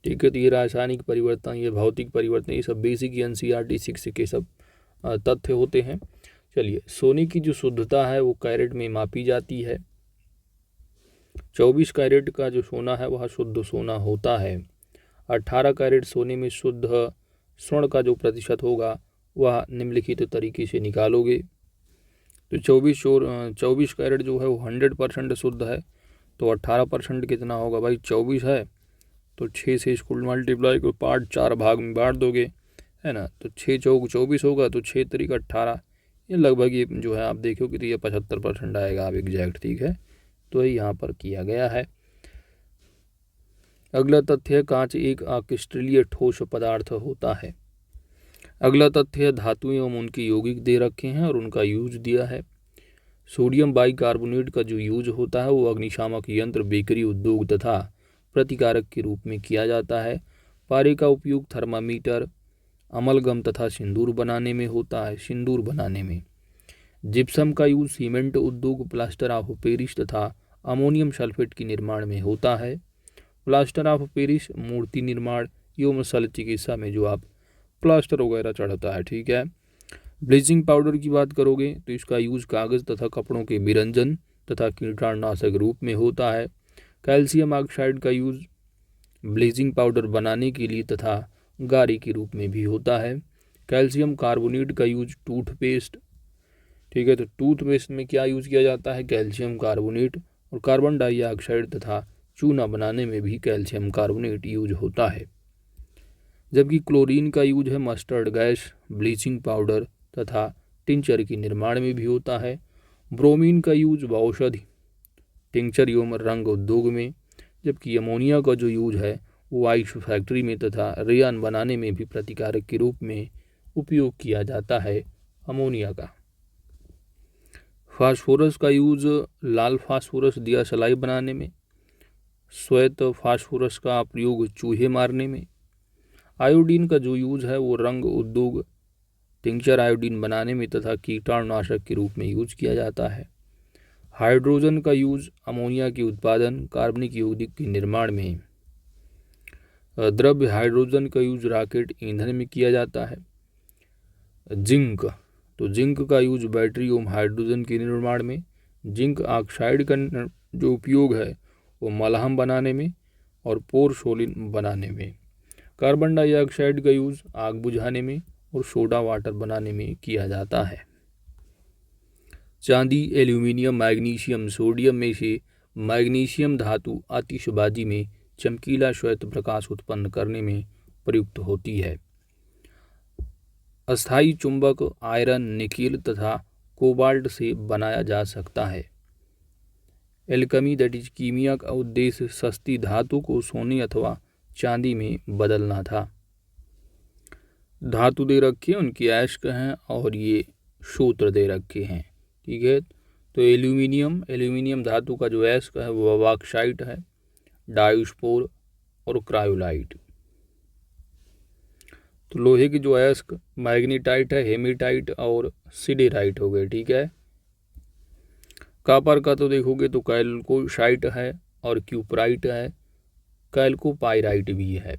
ठीक है, तो ये रासायनिक परिवर्तन, ये भौतिक परिवर्तन, ये सब बेसिक NCERT 6 के सब तथ्य होते हैं। चलिए, सोने की जो शुद्धता है वो कैरेट में मापी जाती है। 24 कैरेट का जो सोना है वह शुद्ध सोना होता है। 18 कैरेट सोने में शुद्ध स्वर्ण का जो प्रतिशत होगा वह निम्नलिखित तरीके से निकालोगे। तो 24 कैरेट जो है वो 100% शुद्ध है, तो 18% कितना होगा भाई, 24 है तो 6 से इसको मल्टीप्लाई को पार्ट 4 भाग में बांट दोगे, है ना। तो 6 चौक 24 होगा, तो 6 तरीका 18, ये लगभग ये जो है आप देखोगे तो ये 75% आएगा आप एग्जैक्ट। ठीक है, तो ये यहाँ पर किया गया है। अगला तथ्य, कांच एक अक्रिस्टलीय ठोस पदार्थ होता है। अगला तथ्य, धातुएं एवं उनके यौगिक दे रखे हैं और उनका यूज दिया है। सोडियम बाइकार्बोनेट का जो यूज होता है वो अग्निशामक यंत्र, बेकरी उद्योग तथा प्रतिकारक के रूप में किया जाता है। पारे का उपयोग थर्मामीटर, अमलगम तथा सिंदूर बनाने में होता है। सिंदूर बनाने में जिप्सम का यूज सीमेंट उद्योग, प्लास्टर ऑफ पेरिस तथा अमोनियम सल्फेट के निर्माण में होता है। प्लास्टर ऑफ पेरिस मूर्ति निर्माण एवं शल्य चिकित्सा में जो आप प्लास्टर वगैरह चढ़ता है। ठीक है, ब्लीचिंग पाउडर की बात करोगे तो इसका यूज कागज तथा कपड़ों के विरंजन तथा कीटाणुनाशक रूप में होता है। कैल्शियम ऑक्साइड का यूज ब्लीचिंग पाउडर बनाने के लिए तथा गारी के रूप में भी होता है। कैल्शियम कार्बोनेट का यूज टूथपेस्ट, ठीक है, तो टूथपेस्ट में क्या यूज किया जाता है, कैल्शियम कार्बोनेट, और कार्बन डाइऑक्साइड तथा चूना बनाने में भी कैल्शियम कार्बोनेट यूज होता है। जबकि क्लोरीन का यूज है मस्टर्ड गैस, ब्लीचिंग पाउडर तथा टिंचर के निर्माण में भी होता है। ब्रोमीन का यूज औषधि, टिंचर एवं रंग उद्योग में, जबकि अमोनिया का जो यूज है वो आइस फैक्ट्री में तथा रेयान बनाने में भी प्रतिकारक के रूप में उपयोग किया जाता है अमोनिया का। फास्फोरस का यूज लाल फास्फोरस दिया सलाई बनाने में, श्वेत फास्फोरस का प्रयोग चूहे मारने में। आयोडीन का जो यूज है वो रंग उद्योग, टिंचर आयोडीन बनाने में तथा कीटाणुनाशक के रूप में यूज किया जाता है। हाइड्रोजन का यूज अमोनिया के उत्पादन, कार्बनिक यौगिक के निर्माण में। द्रव्य हाइड्रोजन का यूज रॉकेट ईंधन में किया जाता है। जिंक, तो जिंक का यूज बैटरी एवं हाइड्रोजन के निर्माण में। जिंक ऑक्साइड का जो उपयोग है वो मलहम बनाने में और पोरसोलिन बनाने में। कार्बन डाइऑक्साइड का यूज आग बुझाने में और सोडा वाटर बनाने में किया जाता है। चांदी, एल्यूमिनियम, मैग्नीशियम, सोडियम में से मैग्नीशियम धातु आतिशबाजी में चमकीला श्वेत प्रकाश उत्पन्न करने में प्रयुक्त होती है। अस्थायी चुंबक आयरन, निकेल तथा कोबाल्ट से बनाया जा सकता है। एल्केमी दैट इज कीमिया का उद्देश्य सस्ती धातु को सोने अथवा चांदी में बदलना था। धातु दे रखे हैं, उनकी अयस्क हैं और ये सूत्र दे रखे हैं। ठीक है, तो एल्यूमिनियम धातु का जो अयस्क है वो बॉक्साइट है, डायोस्पोर और क्रायोलाइट। तो लोहे की जो अयस्क मैग्नीटाइट है, हेमीटाइट और सिडेराइट हो गए। ठीक है, कॉपर का तो देखोगे तो कैल्कोसाइट है और क्यूपराइट है, कैल्कोपाइराइट भी है।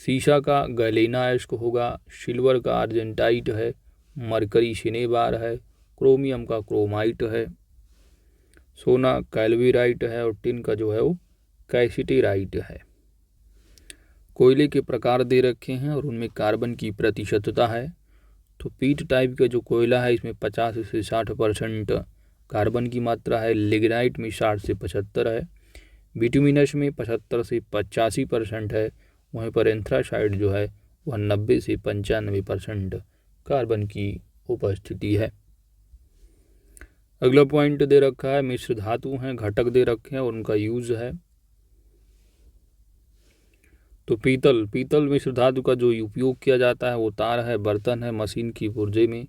सीसा का गैलेना अयस्क होगा, सिल्वर का आर्जेंटाइट है, मरकरी सिनेबार है, क्रोमियम का क्रोमाइट है, सोना कैल्वेराइट है और टिन का जो है वो कैसिटेराइट है। कोयले के प्रकार दे रखे हैं और उनमें कार्बन की प्रतिशतता है। तो पीट टाइप का जो कोयला है इसमें 50 से 60% कार्बन की मात्रा है। लिग्नाइट में 60 से 75 है। बिटुमिनस में 75 से 85% है। वहीं पर एंथ्रासाइड जो है वह 90 से 95% कार्बन की उपस्थिति है। अगला पॉइंट दे रखा है मिश्र धातु हैं, घटक दे रखे हैं और उनका यूज है। तो पीतल मिश्र धातु का जो उपयोग किया जाता है वो तार है, बर्तन है, मशीन की पुर्जे में।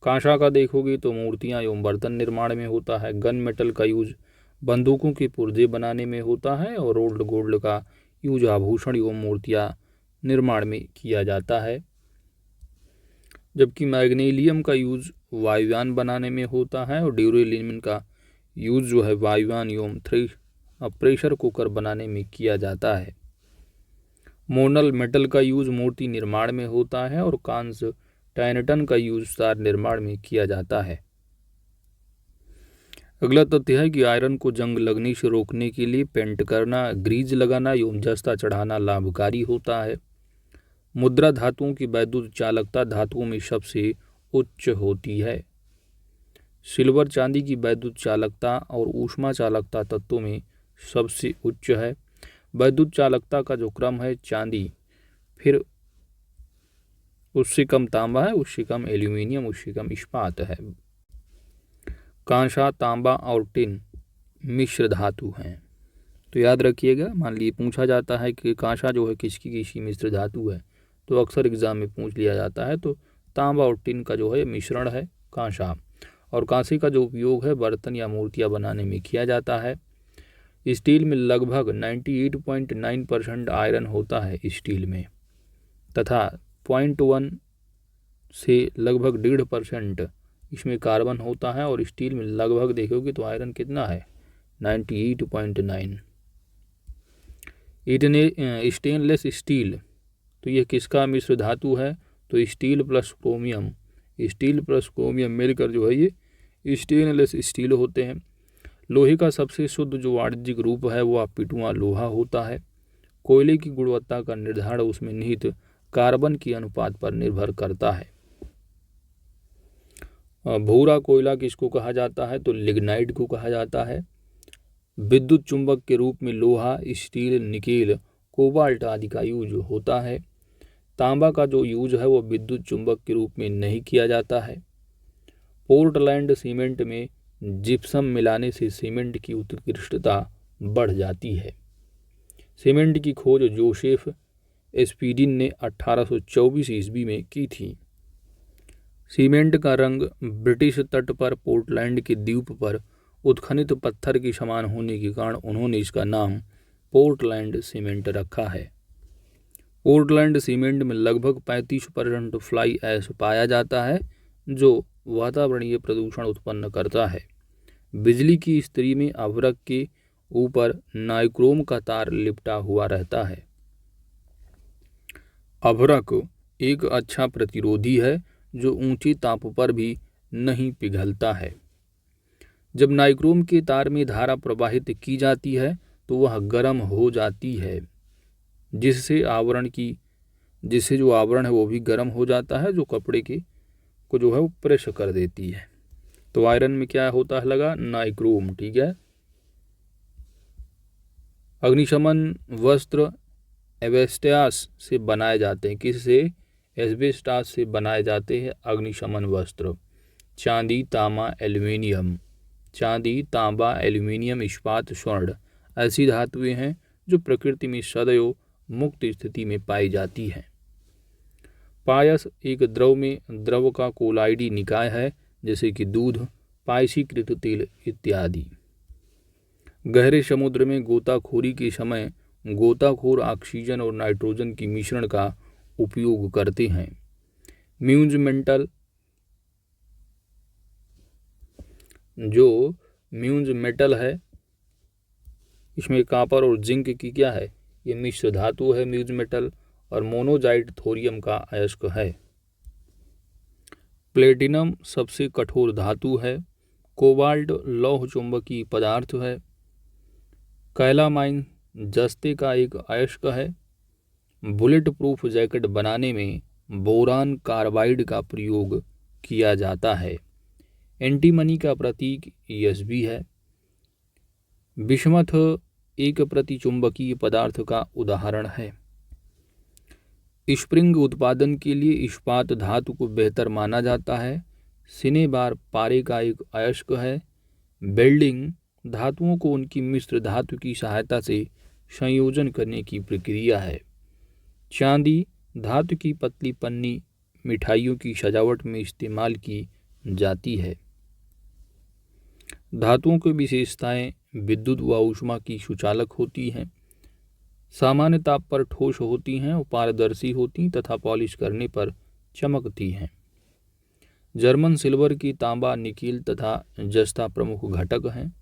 कांसा का देखोगे तो मूर्तियां एवं बर्तन निर्माण में होता है। गन मेटल का यूज बंदूकों के पुर्जे बनाने में होता है। और रोल्ड गोल्ड का यूज आभूषण एवं मूर्तियां निर्माण में किया जाता है। जबकि मैग्नीशियम का यूज वायुयान बनाने में होता है। और ड्यूरेलियम का यूज जो है वायुयान एवं प्रेशर कुकर बनाने में किया जाता है। मोनल मेटल का यूज मूर्ति निर्माण में होता है। और कांस टैनेटन का यूज तार निर्माण में किया जाता है। अगला तथ्य है कि आयरन को जंग लगने से रोकने के लिए पेंट करना, ग्रीज लगाना एवं जस्ता चढ़ाना लाभकारी होता है। मुद्रा धातुओं की वैद्युत चालकता धातुओं में सबसे उच्च होती है। सिल्वर चांदी की वैद्युत चालकता और ऊष्मा चालकता तत्वों में सबसे उच्च है। वैद्युत चालकता का जो क्रम है चांदी, फिर उससे कम तांबा है, उससे कम एल्यूमिनियम, उससे कम इस्पात है। कांसा, तांबा और टिन मिश्र धातु हैं। तो याद रखिएगा, मान लीजिए पूछा जाता है कि कांसा जो है किसकी मिश्र धातु है, तो अक्सर एग्जाम में पूछ लिया जाता है। तो तांबा और टिन का जो है मिश्रण है कांसा। और कांसे का जो उपयोग है बर्तन या मूर्तियां बनाने में किया जाता है। स्टील में लगभग 98.9% आयरन होता है स्टील में, तथा 0.1 से लगभग 1.5% इसमें कार्बन होता है। और स्टील में लगभग देखोगे तो आयरन कितना है, 98.9। स्टेनलेस स्टील, तो यह किसका मिश्र धातु है, तो स्टील प्लस क्रोमियम मिलकर जो है ये स्टेनलेस स्टील होते हैं। लोहे का सबसे शुद्ध जो वाणिज्यिक रूप है वो पिटुआ लोहा होता है। कोयले की गुणवत्ता का निर्धारण उसमें निहित कार्बन की अनुपात पर निर्भर करता है। भूरा कोयला किसको कहा जाता है, तो लिग्नाइट को कहा जाता है। विद्युत चुंबक के रूप में लोहा, स्टील, निकेल, कोबाल्ट आदि का यूज होता है। तांबा का जो यूज है वो विद्युत चुंबक के रूप में नहीं किया जाता है। पोर्टलैंड सीमेंट में जिप्सम मिलाने से सीमेंट की उत्कृष्टता बढ़ जाती है। सीमेंट की खोज जोसेफ एस्पिडिन ने 1824 ईस्वी में की थी। सीमेंट का रंग ब्रिटिश तट पर पोर्टलैंड के द्वीप पर उत्खनित पत्थर के समान होने के कारण उन्होंने इसका नाम पोर्टलैंड सीमेंट रखा है। पोर्टलैंड सीमेंट में लगभग 35% फ्लाई ऐश पाया जाता है जो वातावरणीय प्रदूषण उत्पन्न करता है। बिजली की इस्त्री में अभ्रक के ऊपर नाइक्रोम का तार लिपटा हुआ रहता है। अभ्रक एक अच्छा प्रतिरोधी है जो ऊंचे ताप पर भी नहीं पिघलता है। जब नाइक्रोम के तार में धारा प्रवाहित की जाती है तो वह गर्म हो जाती है, जिससे जो आवरण है वो भी गर्म हो जाता है, जो कपड़े को जो है वो प्रेस कर देती है। तो आयरन में क्या होता है लगा, नाइक्रोम। ठीक है। अग्निशमन वस्त्र एस्बेस्टास से बनाए जाते हैं। किससे, एस्बेस्टास से बनाए जाते हैं अग्निशमन वस्त्र। चांदी, तांबा, एल्यूमिनियम। चांदी, तांबा, एल्यूमिनियम, इस्पात, स्वर्ण ऐसी धातुएं हैं जो प्रकृति में सदैव मुक्त स्थिति में पाई जाती हैं। पायस एक द्रव का कोलाइडी निकाय है, जैसे कि दूध, पायसीकृत तेल इत्यादि। गहरे समुद्र में गोताखोरी के समय गोताखोर ऑक्सीजन और नाइट्रोजन की मिश्रण का उपयोग करते हैं। म्यूज मेटल है, इसमें कॉपर और जिंक की क्या है, ये मिश्र धातु है म्यूज मेटल। और मोनोजाइट थोरियम का अयस्क है। प्लेटिनम सबसे कठोर धातु है। कोबाल्ट लौह चुंबकीय पदार्थ है। कैलामाइन जस्ते का एक अयस्क है। बुलेट प्रूफ जैकेट बनाने में बोरान कार्बाइड का प्रयोग किया जाता है। एंटीमनी का प्रतीक Sb है। बिस्मथ एक प्रतिचुंबकीय पदार्थ का उदाहरण है। स्प्रिंग उत्पादन के लिए इस्पात धातु को बेहतर माना जाता है। सिनेबार पारे का एक अयस्क है। वेल्डिंग धातुओं को उनकी मिश्र धातु की सहायता से संयोजन करने की प्रक्रिया है। चांदी धातु की पतली पन्नी मिठाइयों की सजावट में इस्तेमाल की जाती है। धातुओं की विशेषताएं विद्युत व ऊष्मा की सुचालक होती हैं, सामान्य ताप पर ठोस होती हैं और पारदर्शी होती तथा पॉलिश करने पर चमकती हैं। जर्मन सिल्वर की तांबा, निकेल तथा जस्ता प्रमुख घटक हैं।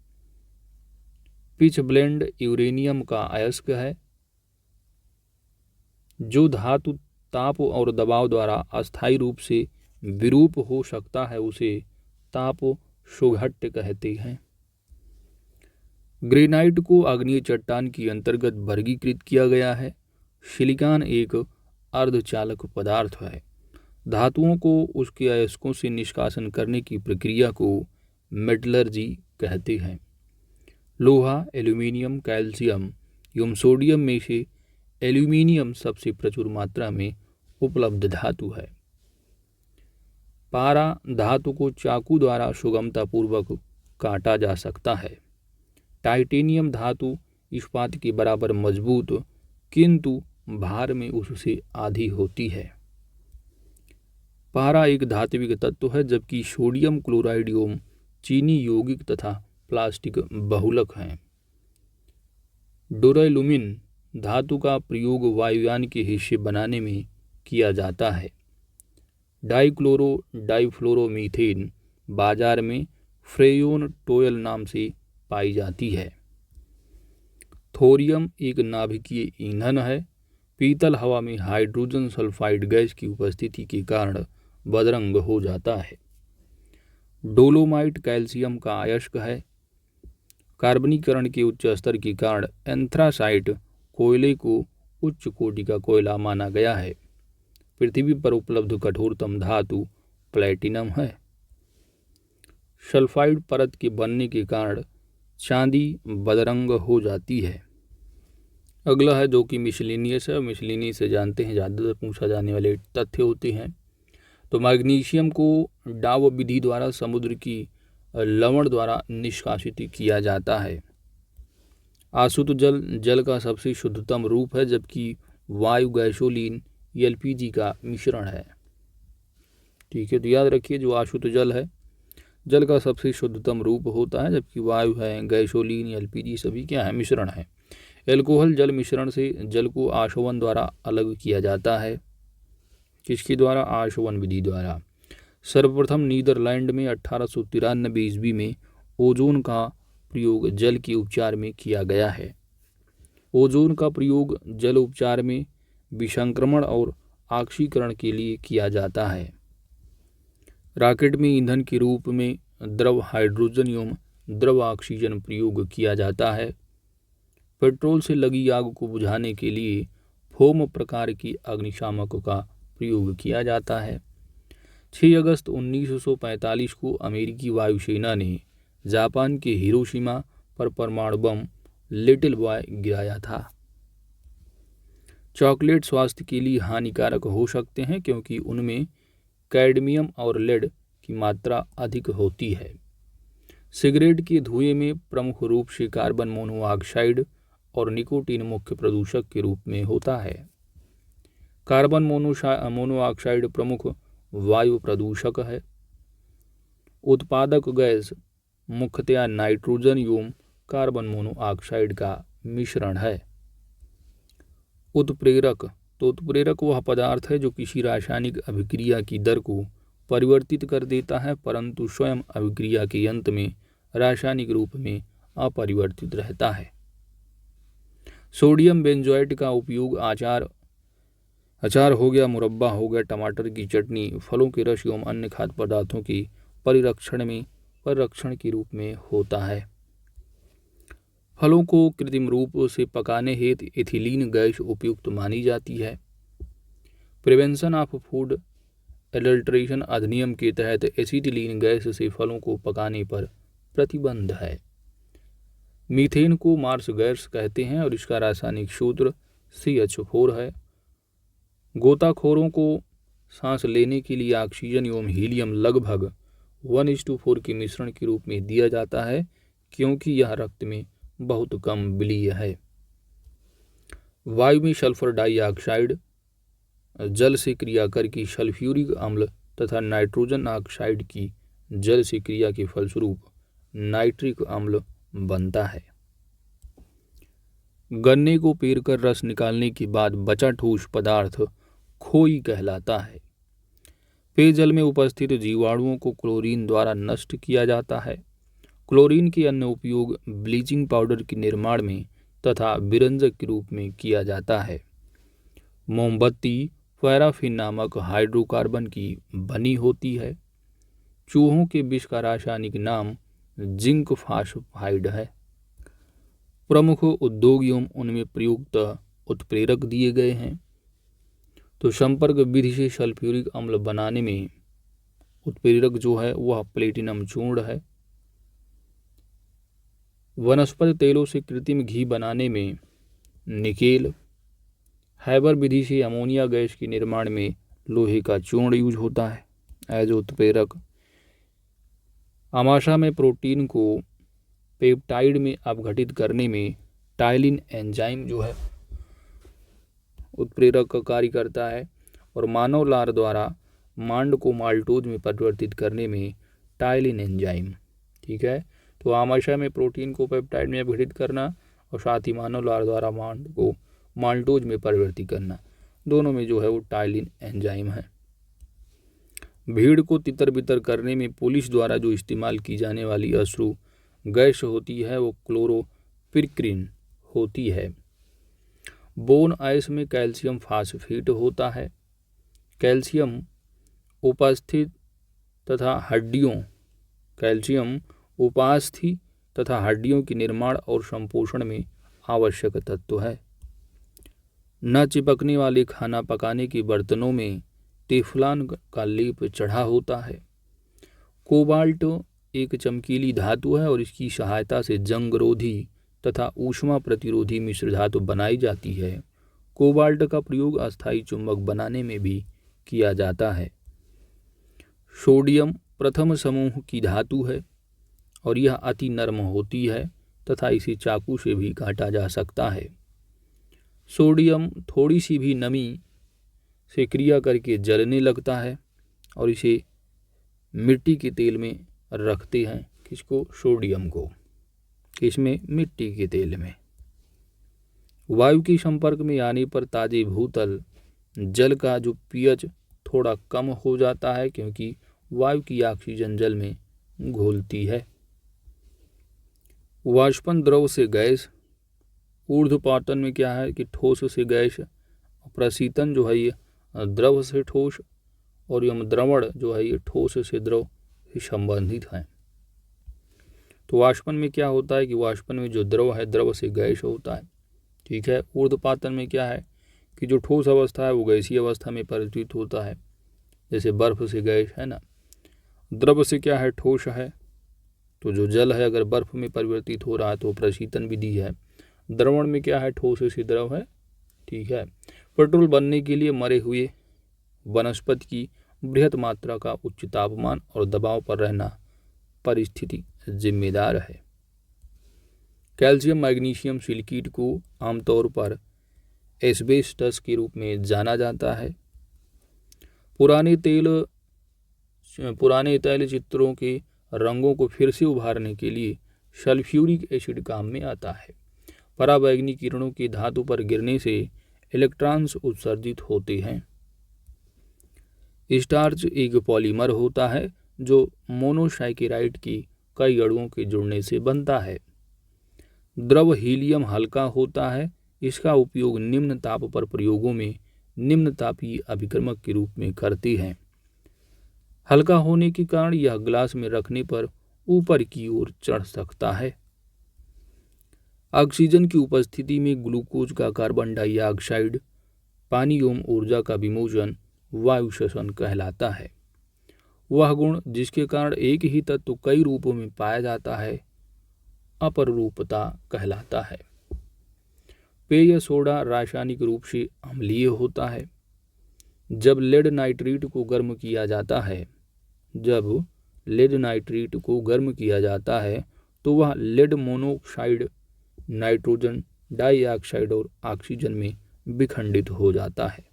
पिच ब्लेंड यूरेनियम का अयस्क है। जो धातु ताप और दबाव द्वारा अस्थायी रूप से विरूप हो सकता है उसे ताप शोघट्य कहते हैं। ग्रेनाइट को आग्नेय चट्टान की अंतर्गत वर्गीकृत किया गया है। सिलिकॉन एक अर्धचालक पदार्थ है। धातुओं को उसके अयस्कों से निष्कासन करने की प्रक्रिया को मेटलर्जी कहते हैं। लोहा, एल्यूमीनियम, कैल्शियम एवं सोडियम में से एल्यूमीनियम सबसे प्रचुर मात्रा में उपलब्ध धातु है। पारा धातु को चाकू द्वारा सुगमतापूर्वक काटा जा सकता है। टाइटेनियम धातु इस्पात के बराबर मजबूत किंतु भार में उससे आधी होती है। पारा एक धात्विक तत्व है जबकि सोडियम क्लोराइड एवं चीनी यौगिक तथा प्लास्टिक बहुलक हैं। डोरालुमिन धातु का प्रयोग वायुयान के हिस्से बनाने में किया जाता है। डाइक्लोरो डाइफ्लोरोमीथेन बाजार में फ्रेयोन टोयल नाम से पाई जाती है। थोरियम एक नाभिकीय ईंधन है। पीतल हवा में हाइड्रोजन सल्फाइड गैस की उपस्थिति के कारण बदरंग हो जाता है। डोलोमाइट कैल्शियम का अयस्क है। कार्बनीकरण के उच्च स्तर के कारण एंथ्रासाइट कोयले को उच्च कोटि का कोयला माना गया है। पृथ्वी पर उपलब्ध कठोरतम धातु प्लैटिनम है। सल्फाइड परत के बनने के कारण चांदी बदरंग हो जाती है। अगला है जो कि मिसलिनियस है। मिसलिनियस से जानते हैं ज़्यादातर पूछा जाने वाले तथ्य होते हैं। तो मैग्नीशियम को डाव विधि द्वारा समुद्र की लवण द्वारा निष्कासित किया जाता है। आसुत जल जल का सबसे शुद्धतम रूप है जबकि वायु, गैसोलीन, एलपीजी का मिश्रण है। ठीक है, तो याद रखिए जो आशुद्ध जल है जल का सबसे शुद्धतम रूप होता है जबकि वायु है, गैसोलीन, एलपीजी सभी क्या है, मिश्रण है। एल्कोहल जल मिश्रण से जल को आशोवन द्वारा अलग किया जाता है। किसके द्वारा? आशोवन विधि द्वारा। सर्वप्रथम नीदरलैंड में 1893 ईस्वी में ओजोन का प्रयोग जल के उपचार में किया गया है। ओजोन का प्रयोग जल उपचार में विसंक्रमण और ऑक्सीकरण के लिए किया जाता है। रॉकेट में ईंधन के रूप में द्रव हाइड्रोजन एवं द्रव ऑक्सीजन प्रयोग किया जाता है। पेट्रोल से लगी आग को बुझाने के लिए फोम प्रकार की अग्निशामक का प्रयोग किया जाता है। 6 अगस्त 1945 को अमेरिकी वायुसेना ने जापान के हिरोशिमा पर परमाणु बम लिटिल बॉय गिराया था। चॉकलेट स्वास्थ्य के लिए हानिकारक हो सकते हैं क्योंकि उनमें कैडमियम और लेड की मात्रा अधिक होती है। सिगरेट के धुएं में प्रमुख रूप से कार्बन मोनोऑक्साइड और निकोटीन मुख्य प्रदूषक के रूप में होता है। कार्बन मोनोऑक्साइड प्रमुख वायु प्रदूषक है। उत्पादक गैस मुख्यतया नाइट्रोजन एवं कार्बन मोनोऑक्साइड का मिश्रण है। उत्प्रेरक, तो उत्प्रेरक वह पदार्थ है जो किसी रासायनिक अभिक्रिया की दर को परिवर्तित कर देता है परंतु स्वयं अभिक्रिया के अंत में रासायनिक रूप में अपरिवर्तित रहता है। सोडियम बेंजोएट का उपयोग अचार हो गया, मुरब्बा हो गया, टमाटर की चटनी, फलों के रस एवं अन्य खाद्य पदार्थों की परिरक्षण के रूप में होता है। फलों को कृत्रिम रूप से पकाने हेतु एथिलीन गैस उपयुक्त मानी जाती है। प्रिवेंशन ऑफ फूड एडल्ट्रेशन अधिनियम के तहत एसिटिलीन गैस से फलों को पकाने पर प्रतिबंध है। मीथेन को मार्स गैस कहते हैं और इसका रासायनिक सूत्र CH4 है। गोताखोरों को सांस लेने के लिए ऑक्सीजन एवं हीलियम लगभग 1:4 के मिश्रण के रूप में दिया जाता है क्योंकि यह रक्त में बहुत कम विलीय है। वायु में सल्फर डाइऑक्साइड जल से क्रिया करके सल्फ्यूरिक अम्ल तथा नाइट्रोजन ऑक्साइड की जल से क्रिया के फलस्वरूप नाइट्रिक अम्ल बनता है। गन्ने को पेरकर रस निकालने के बाद बचा ठोस पदार्थ खोई कहलाता है। पेयजल में उपस्थित जीवाणुओं को क्लोरीन द्वारा नष्ट किया जाता है। क्लोरीन के अन्य उपयोग ब्लीचिंग पाउडर के निर्माण में तथा विरंजक के रूप में किया जाता है। मोमबत्ती पैराफिन नामक हाइड्रोकार्बन की बनी होती है। चूहों के विष का रासायनिक नाम जिंक फास्फाइड है। प्रमुख उद्योग एवं उनमें प्रयुक्त उत्प्रेरक दिए गए हैं। तो संपर्क विधि से सल्फ्यूरिक अम्ल बनाने में उत्प्रेरक जो है वह प्लेटिनम चूर्ण है। वनस्पति तेलों से कृत्रिम घी बनाने में निकेल। हैबर विधि से अमोनिया गैस के निर्माण में लोहे का चूर्ण यूज होता है एज उत्प्रेरक। आमाशा में प्रोटीन को पेप्टाइड में अपघटित करने में टाइलिन एंजाइम जो है उत्प्रेरक का कार्य करता है। और मानव लार द्वारा मांड को माल्टोज में परिवर्तित करने में टाइलिन एंजाइम, ठीक है। तो आमाशय में प्रोटीन को पेप्टाइड में अपघटित करना और साथ ही मानव लार द्वारा मांड को माल्टोज में परिवर्तित करना, दोनों में जो है वो टाइलिन एंजाइम है। भीड़ को तितर बितर करने में पुलिस द्वारा जो इस्तेमाल की जाने वाली अश्रु गैस होती है वो क्लोरोपिक्रिन होती है। बोन आइस में कैल्शियम फास्फेट होता है। कैल्शियम उपास्थि तथा हड्डियों के निर्माण और संपोषण में आवश्यक तत्व है। न चिपकने वाले खाना पकाने के बर्तनों में टेफ्लॉन का लेप चढ़ा होता है। कोबाल्ट एक चमकीली धातु है और इसकी सहायता से जंगरोधी तथा ऊष्मा प्रतिरोधी मिश्र धातु बनाई जाती है। कोबाल्ट का प्रयोग अस्थायी चुंबक बनाने में भी किया जाता है। सोडियम प्रथम समूह की धातु है और यह अति नर्म होती है तथा इसे चाकू से भी काटा जा सकता है। सोडियम थोड़ी सी भी नमी से क्रिया करके जलने लगता है और इसे मिट्टी के तेल में रखते हैं। किसको? सोडियम को। किसमें? मिट्टी के तेल में। वायु के संपर्क में आने पर ताजे भूतल जल का जो पीएच थोड़ा कम हो जाता है क्योंकि वायु की ऑक्सीजन जल में घुलती है। वाष्पन द्रव से गैस, ऊर्ध्वपातन में क्या है कि ठोस से गैस, प्रशीतन जो है ये द्रव से ठोस और यम द्रवण जो है ये ठोस से द्रव से संबंधित है। तो वाष्पन में क्या होता है कि वाष्पन में जो द्रव है द्रव से गैस होता है, ठीक है। ऊर्ध्वपातन में क्या है कि जो ठोस अवस्था है वो गैसीय अवस्था में परिवर्तित होता है, जैसे बर्फ से गैस है ना। द्रव से क्या है? ठोस है। तो जो जल है अगर बर्फ में परिवर्तित हो रहा है तो प्रशीतन विधि है। द्रवण में क्या है? ठोस से द्रव है, ठीक है। पेट्रोल बनने के लिए मरे हुए वनस्पति की बृहत मात्रा का उच्च तापमान और दबाव पर रहना परिस्थिति जिम्मेदार है। कैल्शियम मैग्नीशियम सिलिकेट को आमतौर पर एस्बेस्टस के रूप में जाना जाता है। पुराने तैल चित्रों के रंगों को फिर से उभारने के लिए सल्फ्यूरिक एसिड काम में आता है। पराबैंगनी किरणों की धातु पर गिरने से इलेक्ट्रॉन्स उत्सर्जित होते हैं। स्टार्च एक पॉलीमर होता है जो मोनोसाइकेराइड की कई अणुओं के जुड़ने से बनता है। द्रव हीलियम हल्का होता है। इसका उपयोग निम्न ताप पर प्रयोगों में निम्न तापीय अभिक्रमक के रूप में करते हैं। हल्का होने के कारण यह ग्लास में रखने पर ऊपर की ओर चढ़ सकता है। ऑक्सीजन की उपस्थिति में ग्लूकोज का कार्बन डाइऑक्साइड पानी एवं ऊर्जा का विमोचन वायु श्वसन कहलाता है। वह गुण जिसके कारण एक ही तत्व कई रूपों में पाया जाता है अपरूपता कहलाता है। पेय सोडा रासायनिक रूप से अम्लीय होता है। जब लेड नाइट्रेट को गर्म किया जाता है तो वह लेड मोनोऑक्साइड नाइट्रोजन डाइऑक्साइड और ऑक्सीजन में विखंडित हो जाता है।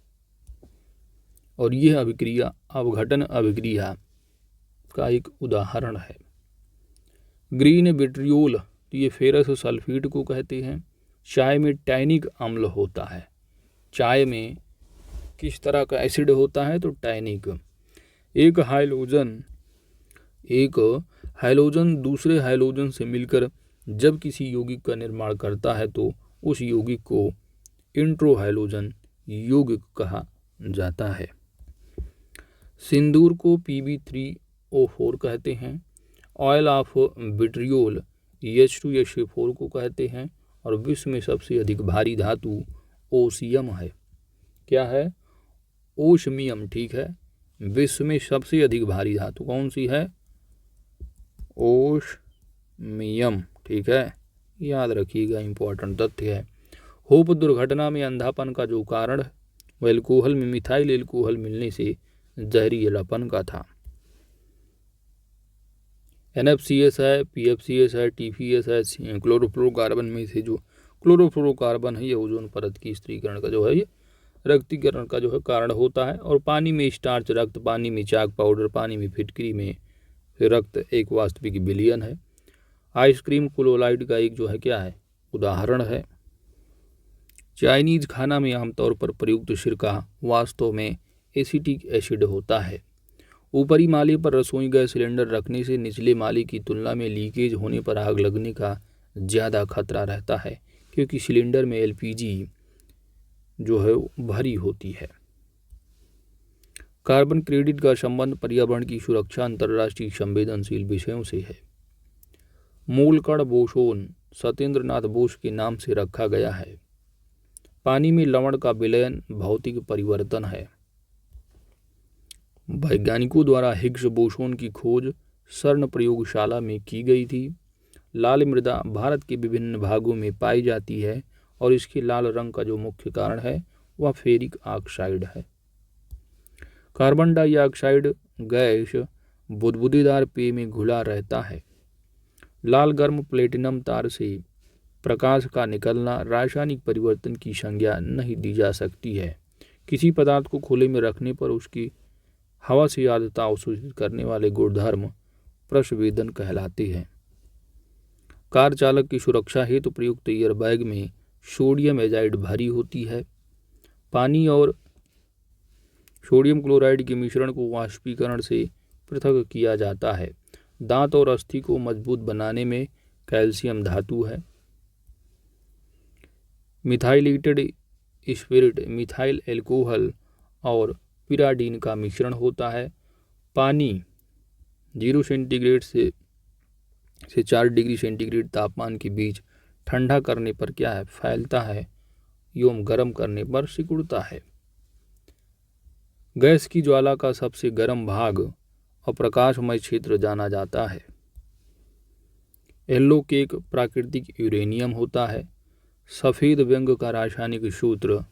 और यह अभिक्रिया अपघटन अभिक्रिया का एक उदाहरण है। ग्रीन विट्रियोल, तो ये फेरस सल्फेट को कहते हैं। चाय में टैनिक अम्ल होता है। चाय में किस तरह का एसिड होता है? तो टैनिक। एक हाइलोजन दूसरे हाइलोजन से मिलकर जब किसी यौगिक का निर्माण करता है तो उस यौगिक को इंट्रोहाइलोजन यौगिक कहा जाता है। सिंदूर को Pb3O4 कहते हैं। ऑयल ऑफ विट्रियोल H2SO4 को कहते हैं। और विश्व में सबसे अधिक भारी धातु ओसियम है। क्या है? ओस्मियम। ठीक है, विश्व में सबसे अधिक भारी धातु कौन सी है? ओस्मियम। ठीक है, याद रखिएगा, इंपॉर्टेंट तथ्य है। होप दुर्घटना में अंधापन का जो कारण वह एल्कोहल में मिथाइल एल्कोहल मिलने से जहरीलापन का था। NFCS है, PFCS है, TPS है। क्लोरोफ्लोरोकार्बन में से जो क्लोरोफ्लोरोकार्बन है ये ओजोन परत की स्थिरीकरण का जो है ये रक्तीकरण का जो है कारण होता है। और पानी में स्टार्च रक्त, पानी में चाक पाउडर, पानी में फिटकरी में रक्त एक वास्तविक विलयन है। आइसक्रीम क्लोराइड का एक जो है क्या है? उदाहरण है। चाइनीज खाना में आमतौर पर प्रयुक्त सिरका वास्तव में एसिटिक एसिड होता है। ऊपरी माले पर रसोई गैस सिलेंडर रखने से निचले माले की तुलना में लीकेज होने पर आग लगने का ज़्यादा खतरा रहता है, क्योंकि सिलेंडर में LPG जो है भरी होती है। कार्बन क्रेडिट का संबंध पर्यावरण की सुरक्षा अंतर्राष्ट्रीय संवेदनशील विषयों से है। मूलकण बोसोन सत्येंद्र नाथ बोस के नाम से रखा गया है। पानी में लवण का विलयन भौतिक परिवर्तन है। वैज्ञानिकों द्वारा हिग्स बोसोन की खोज सर्न प्रयोगशाला में की गई थी। लाल मृदा भारत के विभिन्न भागों में पाई जाती है और इसके लाल रंग का जो मुख्य कारण है वह फेरिक ऑक्साइड है। कार्बन डाइऑक्साइड गैस बुदबुदेदार पेय में घुला रहता है। लाल गर्म प्लेटिनम तार से प्रकाश का निकलना रासायनिक परिवर्तन की संज्ञा नहीं दी जा सकती है। किसी पदार्थ को खुले में रखने पर उसकी हवा से आर्द्रता अवशोषित करने वाले गुणधर्म प्रस्वेदन कहलाते हैं। कार चालक की सुरक्षा हेतु प्रयुक्त एयरबैग में सोडियम एजाइड भरी होती है। पानी और सोडियम क्लोराइड के मिश्रण को वाष्पीकरण से पृथक किया जाता है। दांत और अस्थि को मजबूत बनाने में कैल्शियम धातु है। मिथाइलेटेड स्पिरिट मिथाइल एल्कोहल और पिराडीन का मिश्रण होता है। पानी 0 सेंटीग्रेड से 4 डिग्री सेंटीग्रेड तापमान के बीच ठंडा करने पर क्या है? फैलता है एवं गर्म करने पर सिकुड़ता है। गैस की ज्वाला का सबसे गर्म भाग और प्रकाशमय क्षेत्र जाना जाता है। येलो केक प्राकृतिक यूरेनियम होता है। सफ़ेद व्यंग का रासायनिक सूत्र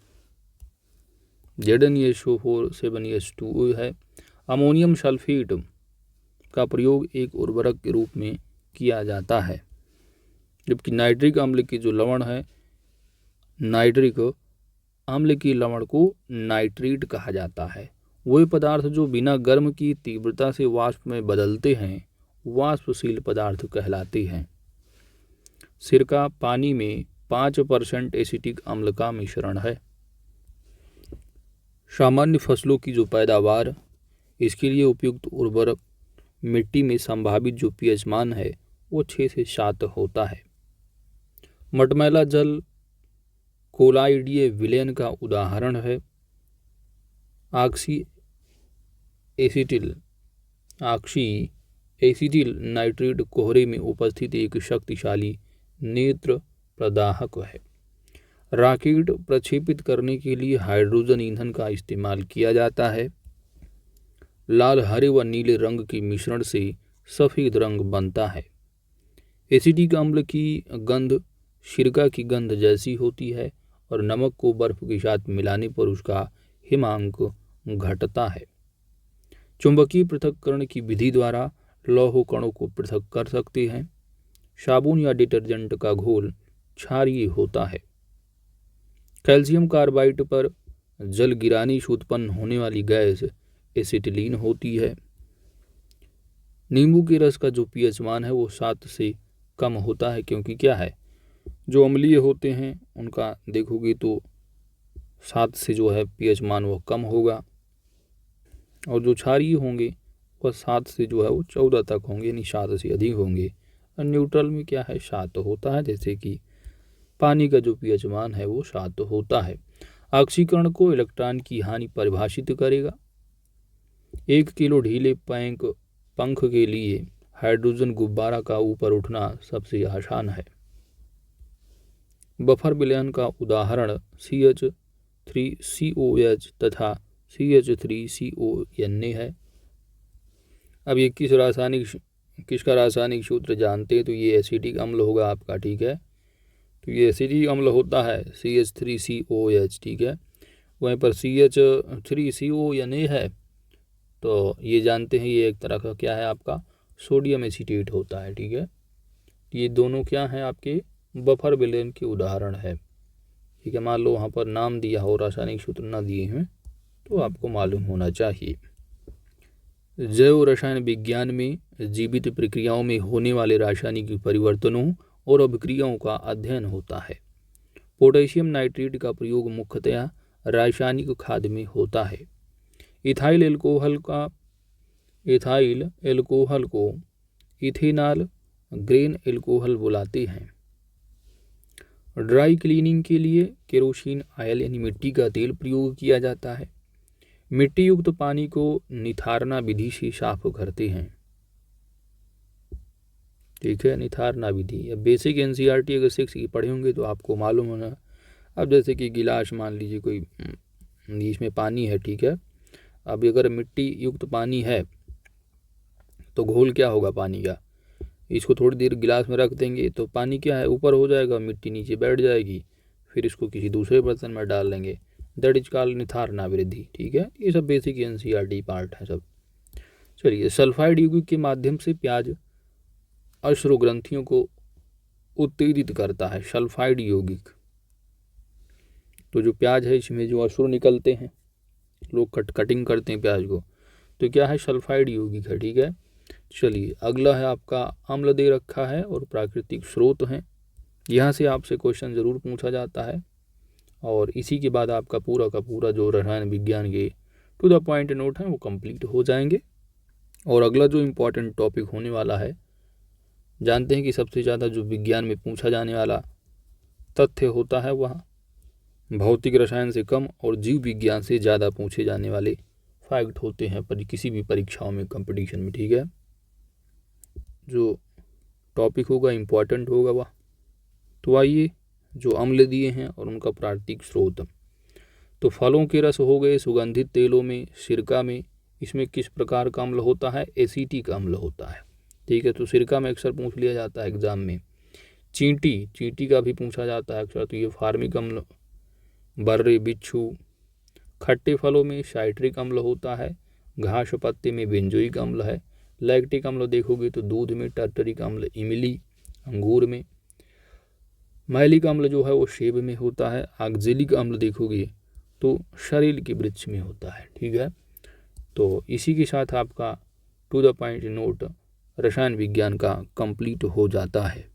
ZnSO4 7S2 है। अमोनियम सल्फेट का प्रयोग एक उर्वरक के रूप में किया जाता है, जबकि नाइट्रिक अम्ल के जो लवण है, नाइट्रिक अम्ल की लवण को नाइट्रेट कहा जाता है। वे पदार्थ जो बिना गर्म की तीव्रता से वाष्प में बदलते हैं वाष्पशील पदार्थ कहलाते हैं। सिरका पानी में 5% एसिटिक अम्ल का मिश्रण है। सामान्य फसलों की जो पैदावार, इसके लिए उपयुक्त उर्वरक मिट्टी में संभावित जो pH मान है वो 6 से 7 होता है। मटमैला जल कोलाइडीय विलयन का उदाहरण है। ऑक्सी एसिटिल नाइट्रेट कोहरे में उपस्थित एक शक्तिशाली नेत्र प्रदाहक है। रॉकेट प्रक्षेपित करने के लिए हाइड्रोजन ईंधन का इस्तेमाल किया जाता है। लाल, हरे व नीले रंग के मिश्रण से सफ़ेद रंग बनता है। एसिटिक अम्ल की गंध सिरका की गंध जैसी होती है और नमक को बर्फ के साथ मिलाने पर उसका हिमांक घटता है। चुंबकीय पृथक्करण की विधि द्वारा लौह कणों को पृथक कर सकते हैं। साबुन या डिटर्जेंट का घोल क्षारीय होता है। कैल्शियम कार्बाइड पर जल गिराने से उत्पन्न होने वाली गैस एसिटिलीन होती है। नींबू के रस का जो पीएच मान है वो 7 से कम होता है, क्योंकि क्या है, जो अम्लीय होते हैं उनका देखोगे तो 7 से जो है पीएच मान वो कम होगा, और जो क्षारीय होंगे वह 7 से जो है वो 14 तक होंगे, यानी 7 से अधिक होंगे। और न्यूट्रल में क्या है, 7 होता है, जैसे कि पानी का जो पीएच मान है वो 7 होता है। ऑक्सीकरण को इलेक्ट्रॉन की हानि परिभाषित करेगा। 1 किलो ढीले पंख के लिए हाइड्रोजन गुब्बारा का ऊपर उठना सबसे आसान है। बफर विलयन का उदाहरण CH3COH तथा CH3CONA है। अब ये किसका रासायनिक सूत्र जानते हैं, तो ये एसिटिक अम्ल होगा आपका, ठीक है। तो ये एसिटिक अम्ल होता है CH3COH, ठीक है। वहीं पर CH3CONA है, तो ये जानते हैं ये एक तरह का क्या है आपका सोडियम एसीटेट होता है, ठीक है। ये दोनों क्या हैं आपके बफर विलयन के उदाहरण है, ठीक है। मान लो वहाँ पर नाम दिया हो, रासायनिक सूत्र ना दिए हैं, तो आपको मालूम होना चाहिए। जैव रसायन विज्ञान में जीवित प्रक्रियाओं में होने वाले रासायनिक परिवर्तनों और अभिक्रियाओं का अध्ययन होता है। पोटेशियम नाइट्रेट का प्रयोग मुख्यतया रासायनिक खाद में होता है। इथाइल एल्कोहल को इथेनॉल ग्रेन एल्कोहल बुलाते हैं। ड्राई क्लीनिंग के लिए केरोसिन ऑयल यानी मिट्टी का तेल प्रयोग किया जाता है। मिट्टी युक्त पानी को निथारना विधि से साफ करते हैं, ठीक है। निथारना विधि, अब बेसिक एनसीईआरटी अगर 6 की पढ़े होंगे तो आपको मालूम होना। अब जैसे कि गिलास मान लीजिए कोई, इसमें पानी है, ठीक है। अब अगर मिट्टी युक्त पानी है तो घोल क्या होगा पानी का, इसको थोड़ी देर गिलास में रख देंगे तो पानी क्या है ऊपर हो जाएगा, मिट्टी नीचे बैठ जाएगी, फिर इसको किसी दूसरे बर्तन में डाल लेंगे, दैट इज कॉल्ड निथारना विधि, ठीक है। ये सब बेसिक एनसीईआरटी पार्ट है सब। चलिए, सल्फाइड यौगिक के माध्यम से प्याज अश्रु ग्रंथियों को उत्तेजित करता है। सल्फाइड यौगिक, तो जो प्याज है इसमें जो अश्रु निकलते हैं, लोग कटिंग करते हैं प्याज को, तो क्या है, सल्फाइड यौगिक है, ठीक है। चलिए, अगला है आपका अम्ल दे रखा है और प्राकृतिक स्रोत हैं। यहाँ से आपसे क्वेश्चन ज़रूर पूछा जाता है, और इसी के बाद आपका पूरा का पूरा जो रसायन विज्ञान के टू द पॉइंट नोट हैं वो कंप्लीट हो जाएंगे। और अगला जो इम्पोर्टेंट टॉपिक होने वाला है, जानते हैं कि सबसे ज़्यादा जो विज्ञान में पूछा जाने वाला तथ्य होता है वह भौतिक रसायन से कम और जीव विज्ञान से ज़्यादा पूछे जाने वाले फैक्ट होते हैं पर किसी भी परीक्षाओं में, कंपटीशन में, ठीक है। जो टॉपिक होगा इम्पोर्टेंट होगा वह। तो आइए, जो अम्ल दिए हैं और उनका प्राकृतिक स्रोत, तो फलों के रस हो गए, सुगंधित तेलों में, सिरका में, इसमें किस प्रकार का अम्ल होता है, एसिटिक अम्ल होता है, ठीक है। तो सिरका में अक्सर पूछ लिया जाता है एग्जाम में। चींटी का भी पूछा जाता है अक्सर, तो ये फार्मिक अम्ल। बर्रे, बिच्छू। खट्टे फलों में साइट्रिक अम्ल होता है। घास पत्ते में बेंजोइक अम्ल है। लैक्टिक अम्ल देखोगे तो दूध में, टर्टरिक अम्ल इमली, अंगूर में। मैलिक अम्ल जो है वो सेब में होता है। ऑक्जेलिक अम्ल देखोगे तो शरीर के वृक्ष में होता है, ठीक है। तो इसी के साथ आपका टू द पॉइंट नोट रसायन विज्ञान का कंप्लीट हो जाता है।